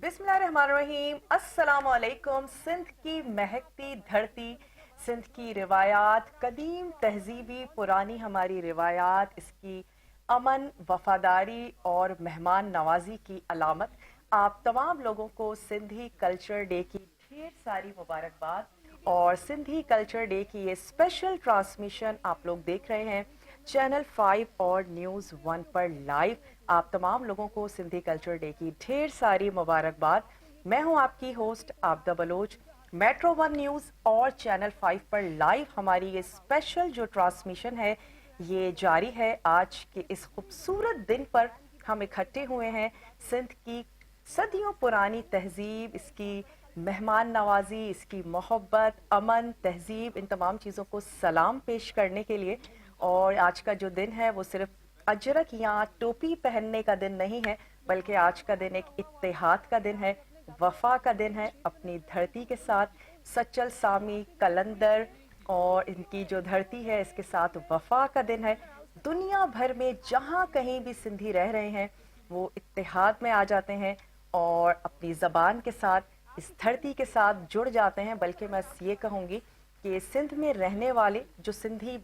बिस्मिल्लाहिर्रहमानिर्रहीम। अस्सलामुअलैकुम। सिंध की महकती धरती, सिंध की रिवायात, कदीम तहजीबी पुरानी हमारी रिवायात, इसकी अमन, वफादारी और मेहमान नवाजी की अलामत। आप तमाम लोगों को सिंधी कल्चर डे की ढेर सारी मुबारकबाद। और सिंधी कल्चर डे की ये स्पेशल ट्रांसमिशन आप लोग देख रहे हैं चैनल 5 और न्यूज़ 1 पर लाइव। आप तमाम लोगों को सिंधी कल्चर डे की ढेर सारी मुबारकबाद। मैं हूं आपकी host Abida Bloch. Metro 1 news और चैनल 5 पर लाइव हमारी ये स्पेशल जो ट्रांसमिशन है ये जारी है। आज के इस खूबसूरत दिन पर हम इकट्ठे हुए हैं सिंध की सदियों पुरानी तहजीब, इसकी मेहमान नवाजी, इसकी मोहब्बत, अमन, तहजीब, इन तमाम चीज़ों को सलाम पेश करने के लिए। और आज का जो दिन है वो सिर्फ अजरक या टोपी पहनने का दिन नहीं है, बल्कि आज का दिन एक इत्तेहाद का दिन है, वफा का दिन है अपनी धरती के साथ। सच्चल, सामी, कलंदर और इनकी जो धरती है इसके साथ वफा का दिन है। दुनिया भर में जहाँ कहीं भी सिंधी रह रहे हैं वो इत्तेहाद में आ जाते हैं और अपनी ज़बान के साथ, इस धरती के साथ जुड़ जाते हैं। बल्कि मैं ये कहूँगी कि सिंध में रहने वाले जो सिंधी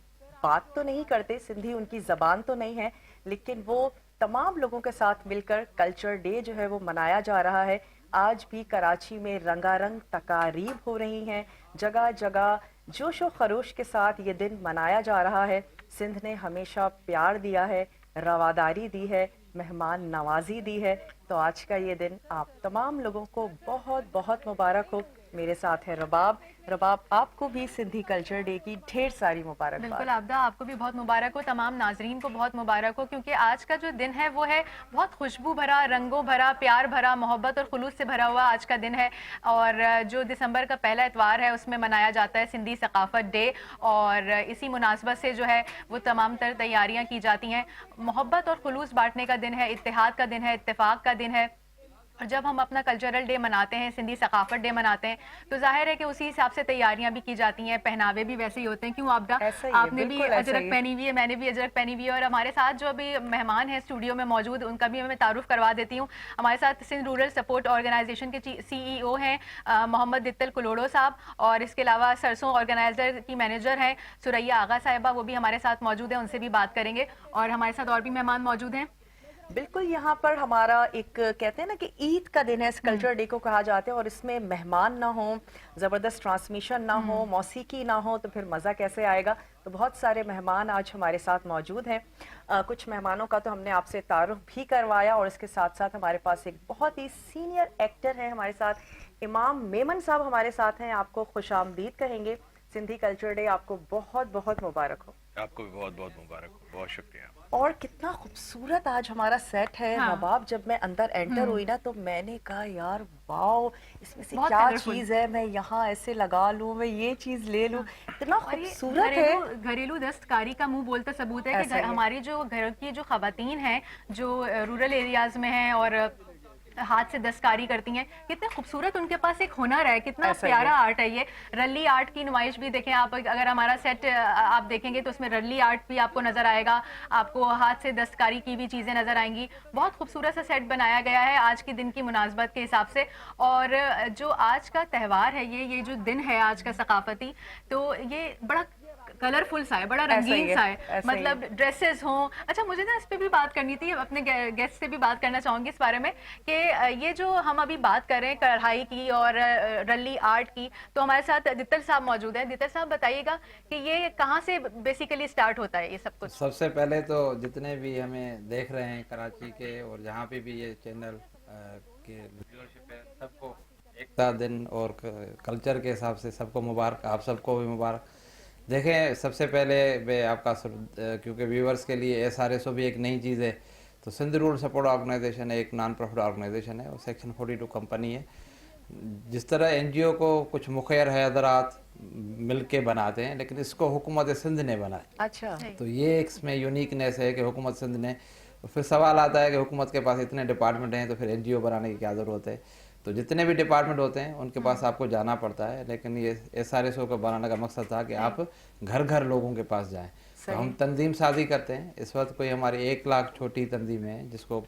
बात तो नहीं करते, सिंधी उनकी ज़बान तो नहीं है, लेकिन वो तमाम लोगों के साथ मिलकर कल्चर डे जो है वो मनाया जा रहा है। आज भी कराची में रंगारंग तकारीब हो रही हैं, जगह जगह जोश व खरोश के साथ ये दिन मनाया जा रहा है। सिंध ने हमेशा प्यार दिया है, रवादारी दी है, मेहमान नवाजी दी है। तो आज का ये दिन आप तमाम लोगों को बहुत बहुत मुबारक हो। मेरे साथ है रबाब। रबाब, आपको भी सिंधी कल्चर डे की ढेर सारी मुबारकबाद। बिल्कुल आबदा, आपको भी बहुत मुबारक हो, तमाम नाजरीन को बहुत मुबारक हो, क्योंकि आज का जो दिन है वो है बहुत खुशबू भरा, रंगों भरा, प्यार भरा, मोहब्बत और खुलूस से भरा हुआ आज का दिन है। और जो दिसंबर का पहला इतवार है उसमें मनाया जाता है सिंधी सकाफत डे, और इसी मुनासबत से जो है वो तमाम तर तैयारियाँ की जाती हैं। मोहब्बत और खुलूस बांटने का दिन है, इत्तेहाद का दिन है, इत्तेफाक का दिन है। और जब हम अपना कल्चरल डे मनाते हैं, सिंधी सकाफत डे मनाते हैं, तो जाहिर है कि उसी हिसाब से तैयारियां भी की जाती हैं, पहनावे भी वैसे ही होते हैं। क्यों आबदा, आपने भी अजरक पहनी हुई है, मैंने भी अजरक पहनी हुई है। और हमारे साथ जो अभी मेहमान हैं स्टूडियो में मौजूद, उनका भी मैं तारुफ करवा देती हूँ। हमारे साथ सिंध रूरल सपोर्ट ऑर्गेनाइजेशन के CEO हैं मोहम्मद दित्तल कुलोड़ो साहब, और इसके अलावा सरसों ऑर्गेनाइजर की मैनेजर हैं सुरैया आगा साहिबा, वो भी हमारे साथ मौजूद हैं, उनसे भी बात करेंगे। और हमारे साथ और भी मेहमान मौजूद हैं। बिल्कुल, यहाँ पर हमारा एक कहते हैं ना कि ईद का दिन है, इस कल्चर डे को कहा जाता है। और इसमें मेहमान ना हो, ज़बरदस्त ट्रांसमिशन ना हो, मौसीकी ना हो, तो फिर मज़ा कैसे आएगा। तो बहुत सारे मेहमान आज हमारे साथ मौजूद हैं। कुछ मेहमानों का तो हमने आपसे तारुफ भी करवाया, और इसके साथ साथ हमारे पास एक बहुत ही सीनियर एक्टर है हमारे साथ। इमाम मेमन साहब हमारे साथ हैं, आपको खुशामदीद कहेंगे। सिंधी कल्चर डे आपको बहुत बहुत मुबारक हो। आपको भी बहुत बहुत मुबारक हो, बहुत शुक्रिया। और कितना खूबसूरत आज हमारा सेट है। हाँ। नवाब, जब मैं अंदर एंटर हुई ना तो मैंने कहा यार वाओ, इसमें से बहुत क्या colourful। चीज है, मैं यहाँ ऐसे लगा लूं, मैं ये चीज ले लूं। इतना खूबसूरत है। घरेलू दस्तकारी का मुंह बोलता सबूत है कि हमारी जो घर की जो खवातीन हैं जो रूरल एरियाज में हैं और हाथ से दस्तकारी करती हैं, कितने खूबसूरत उनके पास एक हुनर है, कितना प्यारा आर्ट है ये। रल्ली आर्ट की नुमाइश भी देखें आप, अगर हमारा सेट आप देखेंगे तो उसमें रल्ली आर्ट भी आपको नजर आएगा, आपको हाथ से दस्तकारी की भी चीजें नजर आएंगी। बहुत खूबसूरत सा सेट बनाया गया है आज के दिन की मुनासबत के हिसाब से। और जो आज का त्यौहार है, ये जो दिन है आज का सकाफती, तो ये बड़ा कलरफुल सा है, बड़ा रंगीन सा है, मतलब ड्रेसेस हों। अच्छा, मुझे ना इस पे भी बात करनी थी, अपने गेस्ट से भी बात करना चाहूंगी इस बारे में कि ये जो हम अभी बात कर रहे हैं कढ़ाई की और रल्ली आर्ट की, तो हमारे साथ दित्तल साहब मौजूद हैं। दित्तल साहब, बताइएगा कि ये कहाँ से बेसिकली स्टार्ट होता है ये सब कुछ? सबसे पहले तो जितने भी हमें देख रहे हैं कराची के और जहाँ पे भी ये चैनल के व्यूअरशिप है, सबको एकता दिन और कल्चर के हिसाब से सबको मुबारक, आप सबको भी मुबारक। देखें, सबसे पहले मैं आपका क्योंकि व्यूअर्स के लिए SRSO भी एक नई चीज़ है, तो सिंध रूरल सपोर्ट ऑर्गेनाइजेशन एक नॉन प्रॉफिट ऑर्गेनाइजेशन है और सेक्शन 42 कंपनी है। जिस तरह NGO को कुछ मुखिर हजरात मिल के बनाते हैं, लेकिन इसको हुकूमत सिंध ने बनाया। अच्छा, तो ये इसमें यूनिकनेस है कि हुकूमत सिंध ने। फिर सवाल आता है कि हुकूमत के पास इतने डिपार्टमेंट हैं तो फिर NGO बनाने की क्या ज़रूरत है। तो जितने भी डिपार्टमेंट होते हैं उनके पास आपको जाना पड़ता है, लेकिन ये SRSO को बनाने का मकसद था कि आप घर घर लोगों के पास जाएं। तो हम तंजीम साजी करते हैं। इस वक्त कोई हमारी 1 लाख छोटी तंजीम है जिसको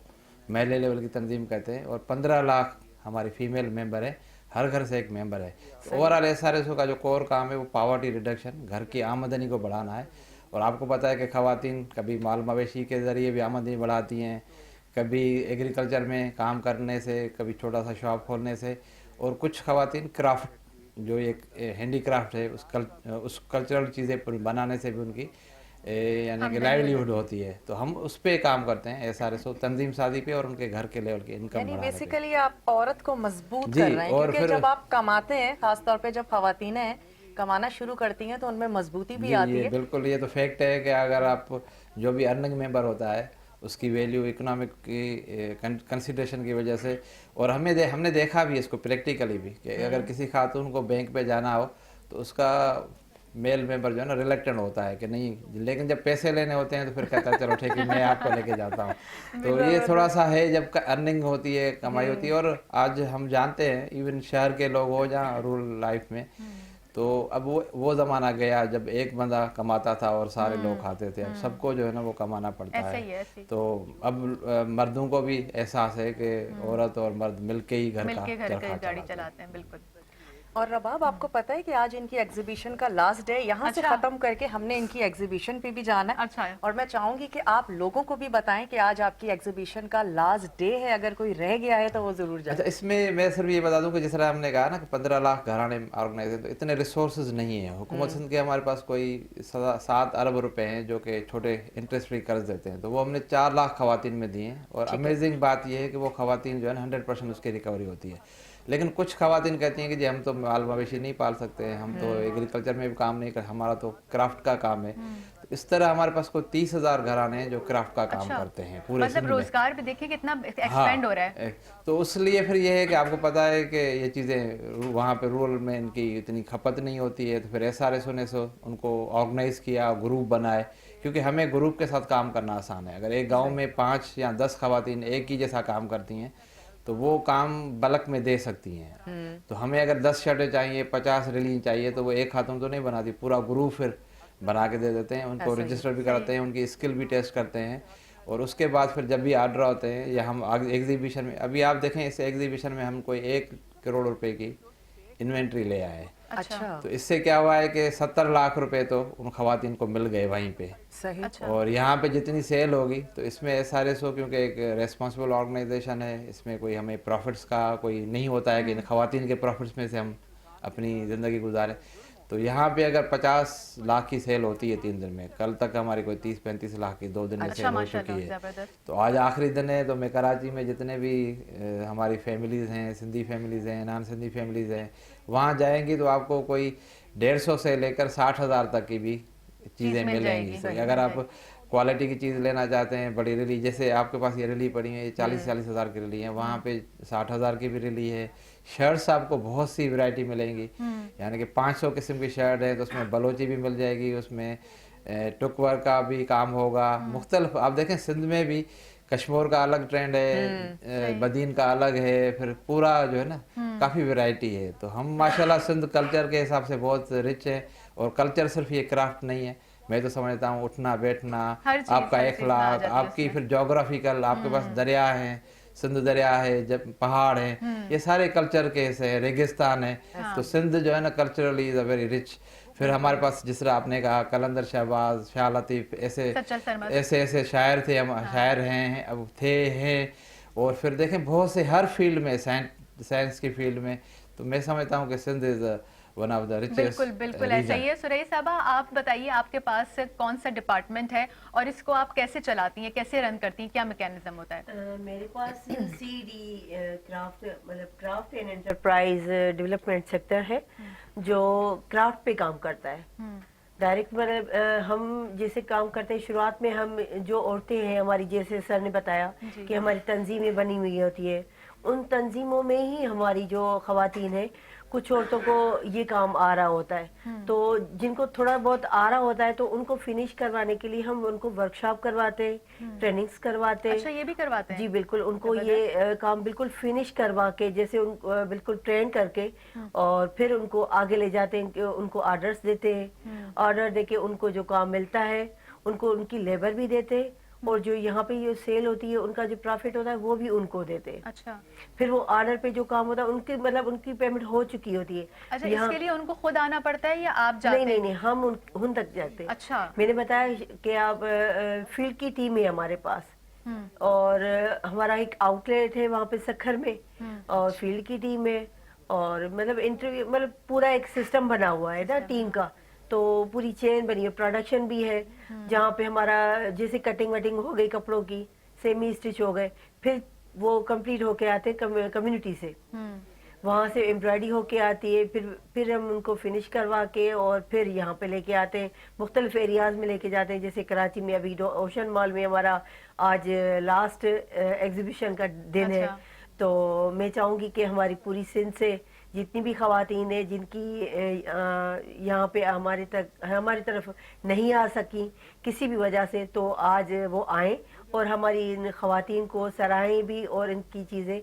महल्ले लेवल की तंजीम कहते हैं, और 15 लाख हमारी फीमेल मेंबर है, हर घर से एक मेंबर है। ओवरऑल एसआरएसओ का जो कोर काम है वो पॉवर्टी रिडक्शन, घर की आमदनी को बढ़ाना है। और आपको पता है कि ख़वातीन कभी माल मवेशी के ज़रिए भी आमदनी बढ़ाती हैं, कभी एग्रीकल्चर में काम करने से, कभी छोटा सा शॉप खोलने से, और कुछ ख़वातीन क्राफ्ट जो एक हैंडी क्राफ्ट है उस कल्चरल चीज़ें बनाने से भी उनकी यानी कि लाइवलीहुड होती है। तो हम उस पे काम करते हैं एसआरएसओ तंजीम साजी पे और उनके घर के लेवल की इनकम यानी बढ़ाने पे। बेसिकली आप औरत को मजबूत जी, कर रहे हैं, और क्योंकि फिर- जब आप कमाते हैं, खास तौर पे जब खवातीनें कमाना शुरू करती हैं तो उनमें मजबूती भी आती ये है। बिल्कुल, ये तो फैक्ट है कि अगर आप जो भी अर्निंग मेंबर होता है उसकी वैल्यू इकोनॉमिक की कंसिडरेशन की वजह से, और हमने देखा भी इसको प्रैक्टिकली भी कि अगर किसी खातून को बैंक पे जाना हो तो उसका मेल मेंबर जो है ना रिलेक्टेंट होता है कि नहीं, लेकिन जब पैसे लेने होते हैं तो फिर कहता है चलो ठीक है मैं आपको लेके जाता हूँ। तो ये थोड़ा सा है, जब अर्निंग होती है, कमाई होती है। और आज हम जानते हैं इवन शहर के लोग हो या रूरल लाइफ में, तो अब वो ज़माना गया जब एक बंदा कमाता था और सारे लोग खाते थे। अब सबको जो है ना वो कमाना पड़ता ऐसा ही है, है। ऐसे ही। तो अब मर्दों को भी एहसास है कि औरत और मर्द मिलके ही घर का मिलके घर चरखा की गाड़ी चलाते हैं। चलाते हैं, बिल्कुल। और रबाब, आपको पता है कि आज इनकी एग्जीबिशन का लास्ट डे, यहाँ से अच्छा। खत्म करके हमने इनकी एग्जीबिशन पे भी जाना है। अच्छा है। और मैं चाहूंगी कि आप लोगों को भी बताएं कि आज आपकी एग्जीबिशन का लास्ट डे है, अगर कोई रह गया है तो वो जरूर जाए। अच्छा, इसमें मैं सिर्फ ये बता दूं कि जिस तरह हमने कहा ना कि 15 लाख घराने ऑर्गेनाइज है, तो इतने रिसोर्सेज नहीं है। हुकूमत सिंध के हमारे पास कोई 7 अरब रुपए हैं जो कि छोटे इंटरेस्ट फ्री कर्ज देते हैं, तो वो हमने 4 लाख खवातीन में दिए हैं। और अमेजिंग बात ये है कि वो खवातीन जो है ना 100% उसकी रिकवरी होती है। लेकिन कुछ खवातीन कहती हैं कि जी हम तो माल मवेशी नहीं पाल सकते हैं, हम तो एग्रीकल्चर में भी काम नहीं कर, हमारा तो क्राफ्ट का काम है। तो इस तरह हमारे पास कोई 30,000 घराने हैं जो क्राफ्ट का काम करते हैं पूरे मतलब सिंध में। रोजगार भी देखिए कितना एक्सपेंड हो रहा है। तो उसलिए फिर ये है कि आपको पता है कि ये चीज़ें वहाँ पे रूरल में इनकी इतनी खपत नहीं होती है, तो फिर एसआरएसओ ने उनको ऑर्गेनाइज किया, ग्रुप बनाए, क्योंकि हमें ग्रुप के साथ काम करना आसान है। अगर एक गांव में 5 या 10 खवातीन एक ही जैसा काम करती हैं तो वो काम बल्क में दे सकती हैं। तो हमें अगर 10 शर्टें चाहिए, 50 रिलीज चाहिए, तो वो एक खातून तो नहीं बनाती, पूरा ग्रुप फिर बना के दे देते हैं। उनको रजिस्टर भी कराते हैं, उनकी स्किल भी टेस्ट करते हैं। और उसके बाद फिर जब भी आर्डर होते हैं या हम एग्जीबिशन में, अभी आप देखें इस एग्जीबिशन में हम कोई 1 करोड़ रुपए की इन्वेंट्री ले आए। अच्छा, तो इससे क्या हुआ है कि 70 लाख रुपए तो उन खवातीन को मिल गए वहीं पे। सही। और यहाँ पे जितनी सेल होगी, तो इसमें एसआरएसओ क्योंकि एक रेस्पॉन्सिबल ऑर्गेनाइजेशन है, इसमें कोई हमें प्रॉफिट्स का कोई नहीं होता है कि इन खवातीन के प्रॉफिट्स में से हम अपनी ज़िंदगी गुजारें। तो यहाँ पे अगर 50 लाख की सेल होती है 3 दिन में, कल तक हमारी कोई 30-35 लाख की 2 दिन में सेल हो चुकी है। जबरदस्त। तो आज आखिरी दिन है, तो मैं कराची में जितने भी हमारी फैमिलीज़ हैं, सिंधी फैमिलीज़ हैं, नॉन सिंधी फैमिलीज़ हैं, वहाँ जाएंगी तो आपको कोई 150 से लेकर 60,000 तक की भी चीज़ें मिल मिलेंगी। जाएगी, अगर आप क्वालिटी की चीज़ लेना चाहते हैं, बड़ी रिली, जैसे आपके पास ये रिली पड़ी है, ये 40-40 हज़ार की रिली है, वहाँ पे 60,000 की भी रिली है। शर्ट्स आपको बहुत सी वैरायटी मिलेंगी, यानी कि 500 किस्म की शर्ट है, तो उसमें बलोची भी मिल जाएगी, उसमें टुकवर का भी काम होगा, मुख्तलिफ। आप देखें सिंध में भी कश्मीर का अलग ट्रेंड है, बदीन का अलग है, फिर पूरा जो है ना काफ़ी वैरायटी है। तो हम माशाल्लाह सिंध कल्चर के हिसाब से बहुत रिच है। और कल्चर सिर्फ ये क्राफ्ट नहीं है, मैं तो समझता हूँ उठना बैठना, हर चीज़, आपका हर चीज़ में आ अखलाक, जाती है आपकी उसमें। फिर जोग्राफिकल, आपके पास दरिया है, सिंध दरिया है, जब पहाड़ है, ये सारे कल्चर के हिस्से हैं, रेगिस्तान है। तो सिंध जो है ना culturally is a very rich. फिर हमारे पास जिस तरह आपने कहा कलंदर शहबाज, शाह लतीफ़, ऐसे शायर थे, हम शायर हैं, अब थे हैं। और फिर देखें बहुत से हर फील्ड में, साइंस की फील्ड में, तो मैं समझता हूँ कि Sindh is one of the richest. बिल्कुल बिल्कुल ऐसा ही है। सुरैया साहबा, आप बताइए आपके पास कौन सा डिपार्टमेंट है और इसको आप कैसे चलाती हैं, कैसे रन करती हैं, क्या मैकेनिज्म होता है? मेरे पास CD क्राफ्ट मतलब craft and enterprise development sector है जो क्राफ्ट पे काम करता है। डायरेक्ट मतलब हम जैसे काम करते हैं, शुरुआत में हम जो औरतें हैं हमारी, जैसे सर ने बताया कि हमारी तंजीमें बनी हुई होती है, उन तंजीमों में ही हमारी जो खवातीन है, कुछ औरतों को ये काम आ रहा होता है, तो जिनको थोड़ा बहुत आ रहा होता है तो उनको फिनिश करवाने के लिए हम उनको वर्कशॉप करवाते हैं, ट्रेनिंग्स करवाते हैं। अच्छा, ये भी करवाते हैं? जी बिल्कुल, उनको ये काम बिल्कुल फिनिश करवा के, जैसे बिल्कुल ट्रेन करके, और फिर उनको आगे ले जाते हैं, उनको ऑर्डर्स देते हैं, ऑर्डर देके उनको जो काम मिलता है उनको उनकी लेबर भी देते हैं, اور جو یہاں پہ یہ سیل ہوتی ہے ان کا جو پروفٹ ہوتا ہے وہ بھی ان کو دیتے ہیں. اچھا پھر وہ آرڈر پہ جو کام ہوتا ہے ان کی مطلب ان کی پیمنٹ ہو چکی ہوتی ہے. اچھا، اس کے لیے ان کو خود آنا پڑتا ہے یا آپ جاتے نہیں ہیں؟ نہیں نہیں، ہم ان تک جاتے ہیں. اچھا. میں نے بتایا کہ آپ فیلڈ کی ٹیم ہے ہمارے پاس، اور ہمارا ایک آؤٹ لیٹ ہے وہاں پہ سکھر میں، اور فیلڈ کی ٹیم ہے، اور مطلب انٹرویو مطلب پورا ایک سسٹم بنا ہوا ہے نا ٹیم کا. تو پوری چین بنی ہے، پروڈکشن بھی ہے جہاں پہ ہمارا جیسے کٹنگ وٹنگ ہو گئی کپڑوں کی، سیمی اسٹچ ہو گئے، پھر وہ کمپلیٹ ہو کے آتے کمیونٹی سے، وہاں سے امبرائڈری ہو کے آتی ہے، پھر ہم ان کو فنش کروا کے اور پھر یہاں پہ لے کے آتے ہیں، مختلف ایریاز میں لے کے جاتے ہیں. جیسے کراچی میں ابھی اوشن مال میں ہمارا آج لاسٹ ایگزیبیشن کا دن ہے. تو میں چاہوں گی کہ ہماری پوری سندھ سے جتنی بھی خواتین ہیں جن کی یہاں پہ ہماری طرف نہیں آ سکی کسی بھی وجہ سے، تو آج وہ آئیں اور ہماری ان خواتین کو سراہیں بھی اور ان کی چیزیں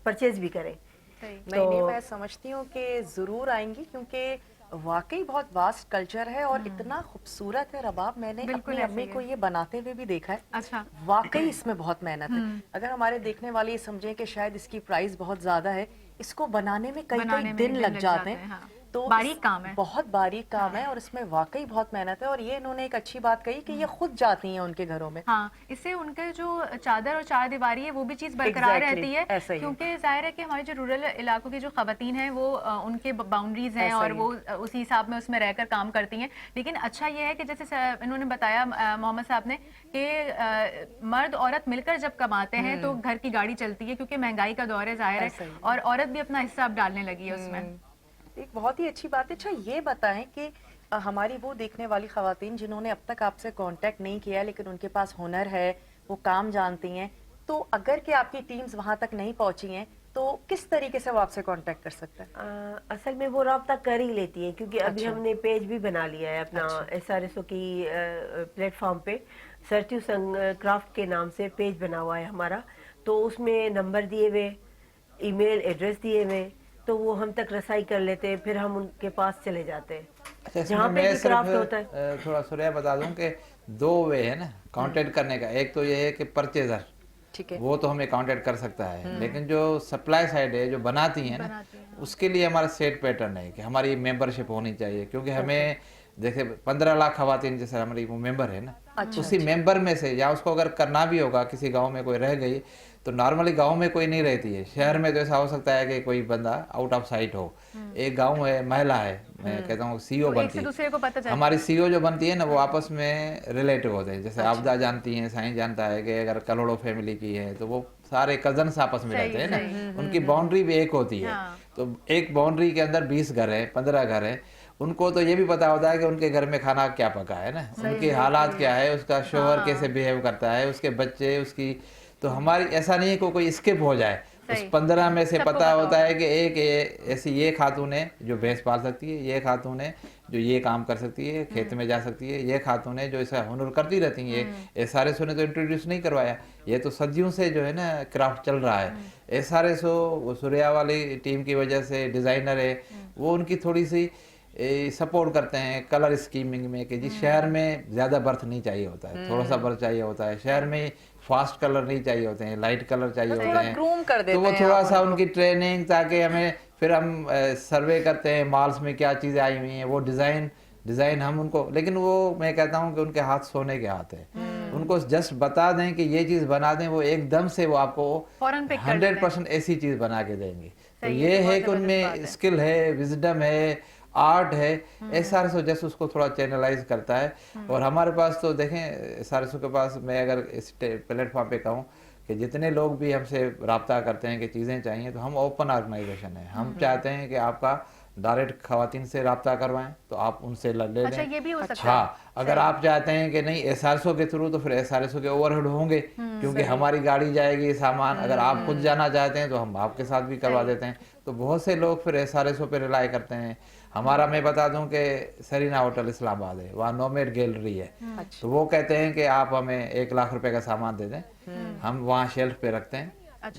پرچیز بھی کریں. نہیں میں سمجھتی ہوں کہ ضرور آئیں گی، کیونکہ واقعی بہت واسٹ کلچر ہے اور اتنا خوبصورت ہے رباب. میں نے اپنی امی کو یہ بناتے ہوئے بھی دیکھا ہے. اچھا. واقعی اس میں بہت محنت ہے. اگر ہمارے دیکھنے والے یہ سمجھیں کہ شاید اس کی پرائز بہت زیادہ ہے، اس کو بنانے میں کئی دن لگ جاتے ہیں. تو باریک کام ہے، بہت باریک کام ہے اور اس میں واقعی بہت محنت ہے. اور یہ انہوں نے ایک اچھی بات کہی کہ یہ خود جاتی ہیں ان کے گھروں میں. ہاں، اس سے ان کے جو چادر اور چار دیواری ہے وہ بھی چیز برقرار رہتی ہے، کیونکہ ظاہر ہے کہ ہمارے جو رورل علاقوں کی جو خواتین ہیں وہ ان کے باؤنڈریز ہیں اور وہ اسی حساب میں اس میں رہ کر کام کرتی ہیں. لیکن اچھا یہ ہے کہ جیسے انہوں نے بتایا محمد صاحب نے کہ مرد عورت مل کر جب کماتے ہیں تو گھر کی گاڑی چلتی ہے، کیونکہ مہنگائی کا دور ہے ظاہر ہے، اور عورت بھی اپنا حصہ اب ڈالنے لگی ہے اس میں. ایک بہت ہی اچھی بات ہے. اچھا یہ بتائیں کہ ہماری وہ دیکھنے والی خواتین جنہوں نے اب تک آپ سے کانٹیکٹ نہیں کیا لیکن ان کے پاس ہنر ہے، وہ کام جانتی ہیں، تو اگر کہ آپ کی ٹیمز وہاں تک نہیں پہنچی ہیں تو کس طریقے سے وہ آپ سے کانٹیکٹ کر سکتے ہیں؟ اصل میں وہ رابطہ کر ہی لیتی ہیں، کیونکہ ابھی ہم نے پیج بھی بنا لیا ہے اپنا SRSO کی پلیٹ فارم پہ، سرٹیو سنگ کرافٹ کے نام سے پیج بنا ہوا ہے ہمارا. تو اس میں نمبر دیے ہوئے، ای میل ایڈریس دیے ہوئے، تو وہ ہم تک رسائی کر لیتے ہیں، پھر ہم ان کے پاس چلے جاتے ہیں جہاں پہ بھی کرافٹ ہوتا ہے. تھوڑا سوریا بتا دوں کہ 2 وے ہے نا کانٹیکٹ کرنے کا. ایک تو یہ ہے کہ پرچیزر، وہ تو ہمیں کانٹیکٹ کر سکتا ہے، لیکن جو سپلائی سائڈ ہے جو بناتی ہیں نا، اس کے لیے ہمارا سیٹ پیٹرن ہے کہ ہماری ممبرشپ ہونی چاہیے. کیونکہ ہمیں دیکھیں 15 لاکھ خواتین جیسے ہماری وہ ممبر ہے نا، اسی ممبر میں سے یا اس کو اگر کرنا بھی ہوگا کسی گاؤں میں کوئی رہ گئی تو نارملی گاؤں میں کوئی نہیں رہتی ہے. شہر میں تو ایسا ہو سکتا ہے کہ کوئی بندہ آؤٹ آف سائٹ ہو. ایک گاؤں ہے، مہیلا ہے، میں کہتا ہوں CEO بنتی ہے. ہماری CEO جو بنتی ہے نا وہ آپس میں ریلیٹو ہوتے ہیں. جیسے آبدہ جانتی ہیں، سائیں جانتا ہے کہ اگر کروڑوں فیملی کی ہے تو وہ سارے کزنس آپس میں رہتے ہیں نا، ان کی باؤنڈری بھی ایک ہوتی ہے. تو ایک باؤنڈری کے اندر 20 گھر ہیں، 15 گھر ہیں. ان کو تو یہ بھی پتا ہوتا ہے کہ ان کے گھر میں کھانا کیا پکا ہے نا، ان کے حالات کیا ہے، اس کا شوہر کیسے بیہیو کرتا ہے، اس کے بچے، اس کی. تو ہماری ایسا نہیں ہے کہ کوئی اسکپ ہو جائے. اس 15 میں سے پتہ ہوتا ہے کہ ایک ایسی یہ خاتون ہے جو بھینس پال سکتی ہے، یہ خاتون ہے جو یہ کام کر سکتی ہے، کھیت میں جا سکتی ہے، یہ خاتون ہے جو ایسا ہنر کرتی رہتی ہیں. SRSO نے تو انٹروڈیوس نہیں کروایا، یہ تو صدیوں سے جو ہے نا کرافٹ چل رہا ہے. SRSO سوریا والی ٹیم کی وجہ سے ڈیزائنر ہے، وہ ان کی تھوڑی سی سپورٹ کرتے ہیں کلر اسکیمنگ میں کہ جی شہر میں زیادہ برتھ نہیں چاہیے ہوتا ہے، تھوڑا سا برتھ چاہیے ہوتا ہے. شہر میں فاسٹ کلر نہیں چاہیے ہوتے ہیں، لائٹ کلر چاہیے ہوتے ہیں. تو وہ تھوڑا سا ان کی ٹریننگ، تاکہ ہمیں پھر ہم سروے کرتے ہیں مالس میں کیا چیزیں آئی ہوئی ہیں، وہ ڈیزائن ہم ان کو. لیکن وہ میں کہتا ہوں کہ ان کے ہاتھ سونے کے ہاتھ ہیں. ان کو جسٹ بتا دیں کہ یہ چیز بنا دیں، وہ ایک دم سے وہ آپ کو 100% ایسی چیز بنا کے دیں گے. تو یہ ہے کہ ان میں اسکل ہے، وزڈم ہے، آرٹ ہے. SRSO جیسے اس کو تھوڑا چینلائز کرتا ہے. اور ہمارے پاس تو دیکھیں SRSO کے پاس، میں اگر اس پلیٹ فارم پہ کہوں کہ جتنے لوگ بھی ہم سے رابطہ کرتے ہیں کہ چیزیں چاہیے، تو ہم اوپن آرگنائزیشن ہیں. ہم چاہتے ہیں کہ آپ کا ڈائریکٹ خواتین سے رابطہ کروائیں تو آپ ان سے لے لیں. یہ بھی ہو سکتا ہے. ہاں، اگر آپ چاہتے ہیں کہ نہیں SRSO کے تھرو، تو پھر SRSO کے اوور ہیڈ ہوں گے، کیونکہ ہماری گاڑی جائے گی سامان. اگر آپ خود جانا چاہتے ہیں تو ہم آپ کے ساتھ بھی کروا دیتے ہیں. تو بہت سے لوگ پھر SRSO پہ ریلائی کرتے ہیں. ہمارا میں بتا دوں کہ سرینا ہوٹل اسلام آباد ہے، وہاں نومیڈ گیلری ہے. تو وہ کہتے ہیں کہ آپ ہمیں 1 لاکھ روپے کا سامان دے دیں، ہم وہاں شیلف پہ رکھتے ہیں.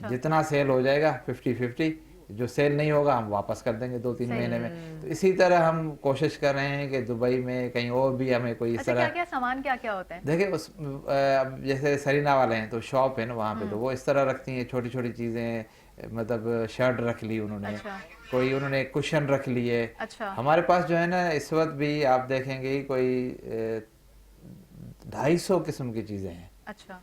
جتنا سیل ہو جائے گا 50-50 जो सेल नहीं होगा हम वापस कर देंगे 2-3 महीने में। तो इसी तरह हम कोशिश कर रहे हैं कि दुबई में कहीं और भी हमें कोई इस अच्छा, तरह, क्या क्या सामान क्या क्या होता है? देखिए उस अब जैसे सरीना वाले हैं तो शॉप है ना वहाँ पे, तो वो इस तरह रखती हैं छोटी छोटी चीज़ें, मतलब शर्ट रख ली उन्होंने, अच्छा। कोई उन्होंने कुशन रख लिए। अच्छा। हमारे पास जो है ना इस वक्त भी आप देखेंगे कोई 250 किस्म की चीज़ें हैं, अच्छा,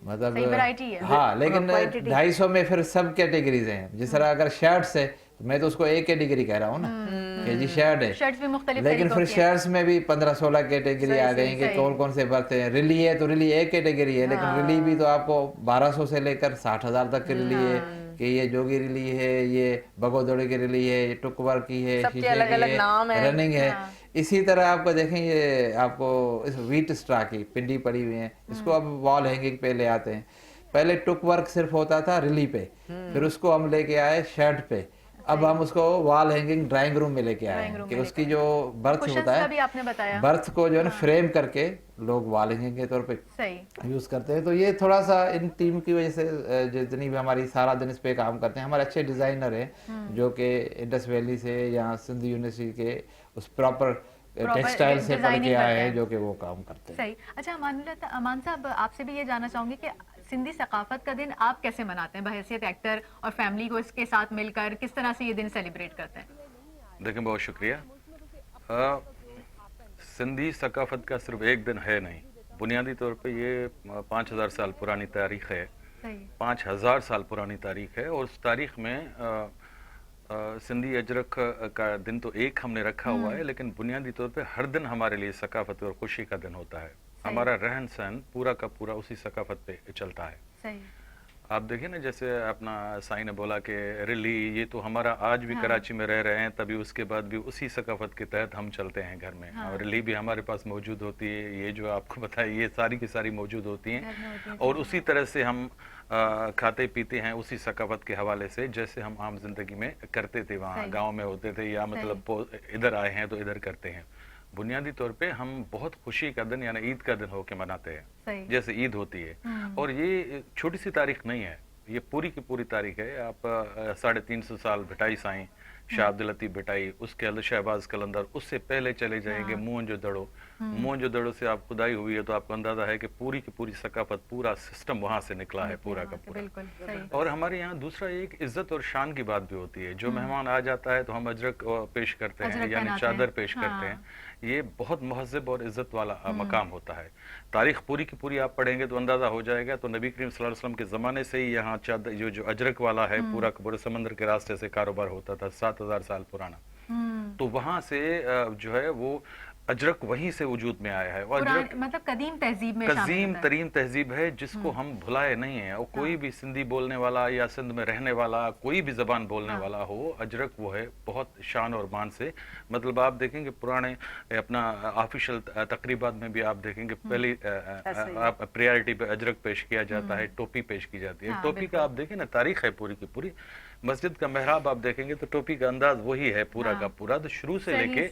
मतलब सही वैरायटी है। हाँ, लेकिन quantity। 250 में फिर सब कैटेगरीज हैं। जिस तरह अगर शर्ट्स है तो मैं तो उसको एक कैटेगरी कह रहा हूँ ना कि जी शर्ट है, शर्ट्स भी मुख्तलिफ लेकिन तरीकों फिर की हैं। शर्ट्स में भी 15-16 कैटेगरी आ गई कि सही। कौन कौन से बर्तन हैं। रिली है तो रिली एक कैटेगरी है, लेकिन रिली भी तो आपको 1200 से लेकर 60,000 तक की रिली है, कि ये जोगी रिली है, ये बगोदड़ी की रिली है, ये टुकवर की है, सबके शीशे अलग-अलग की नाम है, हैं। रनिंग है। इसी तरह आपको देखें ये आपको इस व्हीट स्ट्रा की पिंडी पड़ी हुई है, इसको अब वॉल हैंगिंग पे ले आते हैं। पहले टुक वर्क सिर्फ होता था रिली पे, फिर उसको हम लेके आए शर्ट पे, अब हम उसको वॉल हैंगिंग ड्राइंग रूम में लेके आए हैं कि उसकी जो बर्थ कुशन्स होता का भी है, आपने बताया। बर्थ को जो है ना फ्रेम करके लोग वॉल हैंगिंग के तौर पे सही। यूज करते हैं। तो ये थोड़ा सा इन टीम की वजह से जितनी भी हमारी सारा दिन इस पे काम करते हैं, हमारे अच्छे डिजाइनर हैं जो कि इंडस वैली से या सिंध यूनिवर्सिटी के उस प्रॉपर टेक्सटाइल से पढ़ के डिजाइनिंग आए करते हैं हैं। जो कि वो काम करते हैं। सही। अच्छा अमान साहब, आपसे भी ये जानना चाहूंगी कि सिंधी सकाफत का दिन आप कैसे मनाते हैं बहैसियत एक्टर, और फैमिली को इसके साथ मिलकर किस तरह से ये दिन सेलिब्रेट करते हैं? देखिए, बहुत शुक्रिया। सिंधी सकाफत का सिर्फ एक दिन है नहीं, बुनियादी तौर पे ये 5000 साल पुरानी तारीख है। सही। 5000 साल पुरानी तारीख है, और उस तारीख में सिंधी अजरक का दिन तो एक हमने रखा हुआ है, लेकिन बुनियादी तौर पे हर दिन हमारे लिए सकाफत और खुशी का दिन होता है। हमारा रहन सहन पूरा का पूरा उसी सकाफत पे चलता है। सही। आप देखिए ना, जैसे अपना साई ने बोला कि रिली, ये तो हमारा आज भी कराची में रह रहे हैं, तभी उसके बाद भी उसी सकाफत के तहत हम चलते हैं घर में। और रिली भी हमारे पास मौजूद होती है, ये जो आपको बताया ये सारी की सारी मौजूद होती हैं, और उसी तरह से हम खाते पीते हैं उसी सकाफत के हवाले से, जैसे हम आम जिंदगी में करते थे, वहाँ गाँव में होते थे, या मतलब इधर आए हैं तो इधर करते हैं। बुनियादी तौर पे हम बहुत खुशी का दिन यानी ईद का दिन होके मनाते हैं, जैसे ईद होती है। और ये छोटी सी तारीख नहीं है, ये पूरी की पूरी तारीख है। आप 350 साल भिटाई साईं शाह अब्दुल लतीफ भिटाई, उसके अल शहबाज कलंदर, उससे पहले चले जाएंगे मोहनजो दड़ो। मोहनजो दड़ो से आप खुदाई हुई है तो आपको अंदाजा है कि पूरी की पूरी सकाफत, पूरा सिस्टम वहां से निकला है, पूरा का पूरा। बिल्कुल सही। और हमारे यहाँ दूसरा एक इज्जत और शान की बात भी होती है। जो मेहमान आ जाता है तो हम अजरक पेश करते हैं, यानी चादर पेश करते हैं। ये बहुत महज़ब और इज्जत वाला मकाम होता है। तारीख पूरी की पूरी आप पढ़ेंगे तो अंदाजा हो जाएगा। तो नबी करीम सल्लल्लाहु अलैहि वसल्लम के ज़माने से ही यहाँ चादर जो अजरक वाला है पूरा का पूरा समंदर के रास्ते से कारोबार होता था, 7000 साल पुराना। तो वहाँ से जो है वो अजरक वहीं से वजूद में आया है। और अजरक मतलब कदीम तहजीब में कदीम तरीन तहजीब है, जिसको हम भुलाए नहीं है। और कोई भी सिंधी बोलने वाला या सिंध में रहने वाला, कोई भी जबान बोलने वाला हो, अजरक वो है बहुत शान और मान से। मतलब आप देखेंगे पुराने अपना ऑफिशियल तकरीबात में भी आप देखेंगे पहली प्रायोरिटी पे अजरक पेश किया जाता है, टोपी पेश की जाती है। टोपी का आप देखें ना, तारीख है पूरी की पूरी। मस्जिद का मेहराब आप देखेंगे तो टोपी का अंदाज वही है पूरा का पूरा। तो शुरू से लेके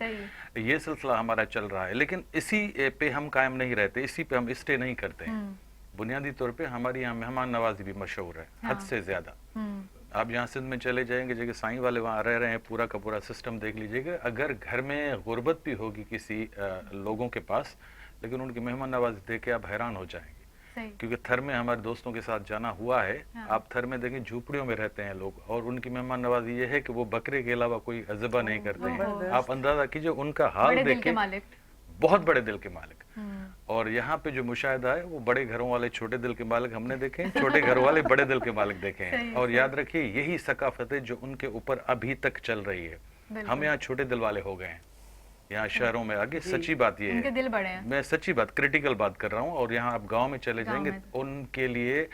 ये सिलसिला हमारा चल रहा है, लेकिन इसी पे हम कायम नहीं रहते, इसी पे हम स्टे नहीं करते हैं। बुनियादी तौर पे हमारी यहाँ मेहमान नवाजी भी मशहूर है, हद से ज्यादा। आप यहाँ सिंध में चले जाएंगे, जगह साईं वाले वहाँ रह रहे हैं, पूरा का पूरा सिस्टम देख लीजिएगा। अगर घर में गुर्बत भी होगी किसी लोगों के पास, लेकिन उनकी मेहमान नवाजी देख के आप हैरान हो जाएंगे। क्योंकि थर में हमारे दोस्तों के साथ जाना हुआ है। आप थर में देखें झूपड़ियों में रहते हैं लोग, और उनकी मेहमान नवाजी ये है कि वो बकरे के अलावा कोई अजबा नहीं करते हैं। आप अंदाजा कीजिए उनका हाल देखें, बहुत बड़े दिल के मालिक। और यहाँ पे जो मुशाहिदा है वो बड़े घरों वाले छोटे दिल के मालिक हमने देखे हैं, छोटे घरों वाले बड़े दिल के मालिक देखे हैं। और याद रखिए यही सकाफत है जो उनके ऊपर अभी तक चल रही है। हम यहाँ छोटे दिल वाले हो गए हैं यहाँ शहरों में आगे। सच्ची बात ये है, दिल बड़े हैं। मैं सच्ची बात क्रिटिकल बात कर रहा हूँ। और यहाँ आप गांव में चले जाएंगे, उनके लिए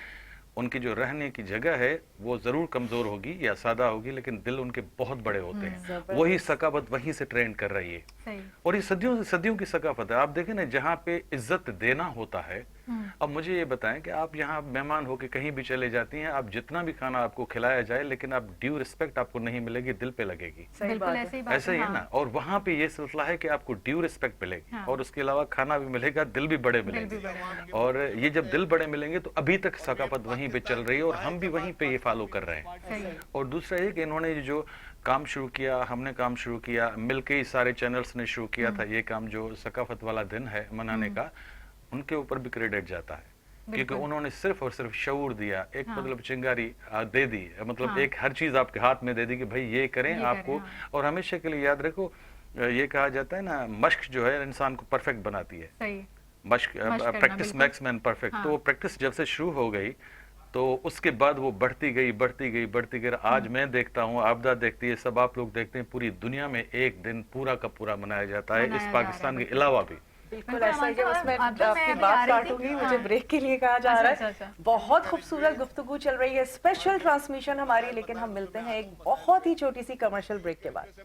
उनकी जो रहने की जगह है वो जरूर कमजोर होगी या सादा होगी, लेकिन दिल उनके बहुत बड़े होते हैं। वही सकाफत वहीं से ट्रेंड कर रही है। और ये सदियों की सकाफत है। आप देखें ना, जहाँ पे इज्जत देना होता है अब मुझे ये बताएं कि आप यहाँ मेहमान होके कहीं भी चले जाती हैं, आप जितना भी खाना आपको खिलाया जाए, लेकिन आप ड्यू रिस्पेक्ट आपको नहीं मिलेगी, दिल पे लगेगी। सही बिल्कुल बात है। ऐसे ही बात ऐसा ही है ना। और वहां पे ये सिलसिला है कि आपको ड्यू रिस्पेक्ट मिलेगी, और उसके अलावा खाना भी मिलेगा, दिल भी बड़े मिलेंगे। और ये जब दिल बड़े मिलेंगे तो अभी तक सकाफत वहीं पे चल रही है और हम भी वहीं पे ये फॉलो कर रहे हैं। और दूसरा ये कि इन्होंने जो काम शुरू किया, हमने काम शुरू किया, मिलके ही सारे चैनल्स ने शुरू किया था ये काम, जो सकाफत वाला दिन है मनाने का, उनके ऊपर भी क्रेडिट जाता है, क्योंकि उन्होंने सिर्फ और सिर्फ शऊर दिया, एक मतलब चिंगारी दे दी, मतलब एक हर चीज आपके हाथ में दे दी कि भाई ये करें आपको। और हमेशा के लिए याद रखो, ये कहा जाता है ना, मश्क जो है इंसान को परफेक्ट बनाती है। सही, मश्क, प्रैक्टिस मेक्स मैन परफेक्ट। तो वो प्रैक्टिस जब से शुरू हो गई तो उसके बाद वो बढ़ती गई बढ़ती गई बढ़ती गई। आज मैं देखता हूँ, आपदा देखती है, सब आप लोग देखते हैं, पूरी दुनिया में एक दिन पूरा का पूरा मनाया जाता है, इस पाकिस्तान के अलावा भी। बिल्कुल बिल्कुल, ऐसा ही है। अमान उसमें साहब, आपसे आपकी मैं बात आ रही थी। काटूंगी, मुझे ब्रेक के लिए कहा जा अच्छा, रहा अच्छा, है। अच्छा। बहुत खूबसूरत गुफ्तगू चल रही है, स्पेशल ट्रांसमिशन हमारी, लेकिन हम मिलते हैं एक बहुत ही छोटी सी कमर्शियल ब्रेक के बाद।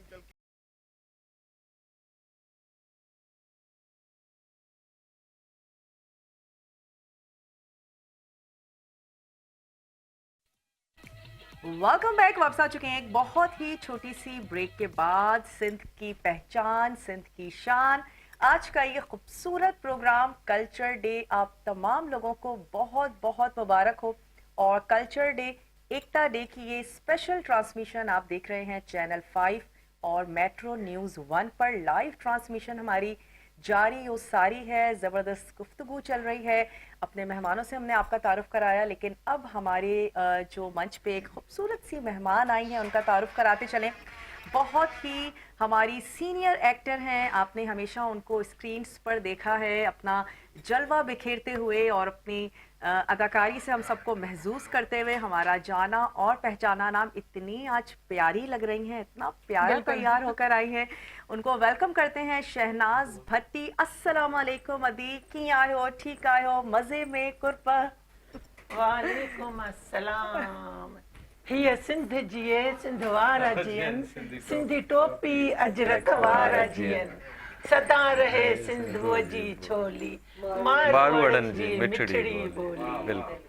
Welcome back. वापस आ चुके हैं एक बहुत ही छोटी सी ब्रेक के बाद। सिंध की पहचान, सिंध की शान, आज का ये खूबसूरत प्रोग्राम कल्चर डे आप तमाम लोगों को बहुत बहुत मुबारक हो। और कल्चर डे, एकता डे की ये स्पेशल ट्रांसमिशन आप देख रहे हैं चैनल 5 और मेट्रो न्यूज़ 1 पर। लाइव ट्रांसमिशन हमारी जारी और सारी है, ज़बरदस्त गुफ्तगू चल रही है। अपने मेहमानों से हमने आपका तारुफ कराया, लेकिन अब हमारे जो मंच पे एक खूबसूरत सी मेहमान आई हैं उनका तारुफ कराते चलें। बहुत ही हमारी सीनियर एक्टर हैं, आपने हमेशा उनको स्क्रीन्स पर देखा है अपना जलवा बिखेरते हुए और अपनी अदाकारी से हम सबको महसूस करते हुए। हमारा जाना और पहचाना नाम इतनी आज प्यारी लग रही हैं, इतना प्यारा तैयार होकर आई हैं। उनको वेलकम करते हैं शहनाज भट्टी। अस्सलाम वालेकुम अदी, की आए हो? ठीक आए हो? मजे में कुरपा? वालेकुम अस्सलाम। हिय सिंध जिए सिंध वारा जियन, सिंधी टोपी अजरक वारा जियन, सदा रहे सिंध वो जी छोली, मारू अड़न जी मिठड़ी मिठड़ी बोली। बिल्कुल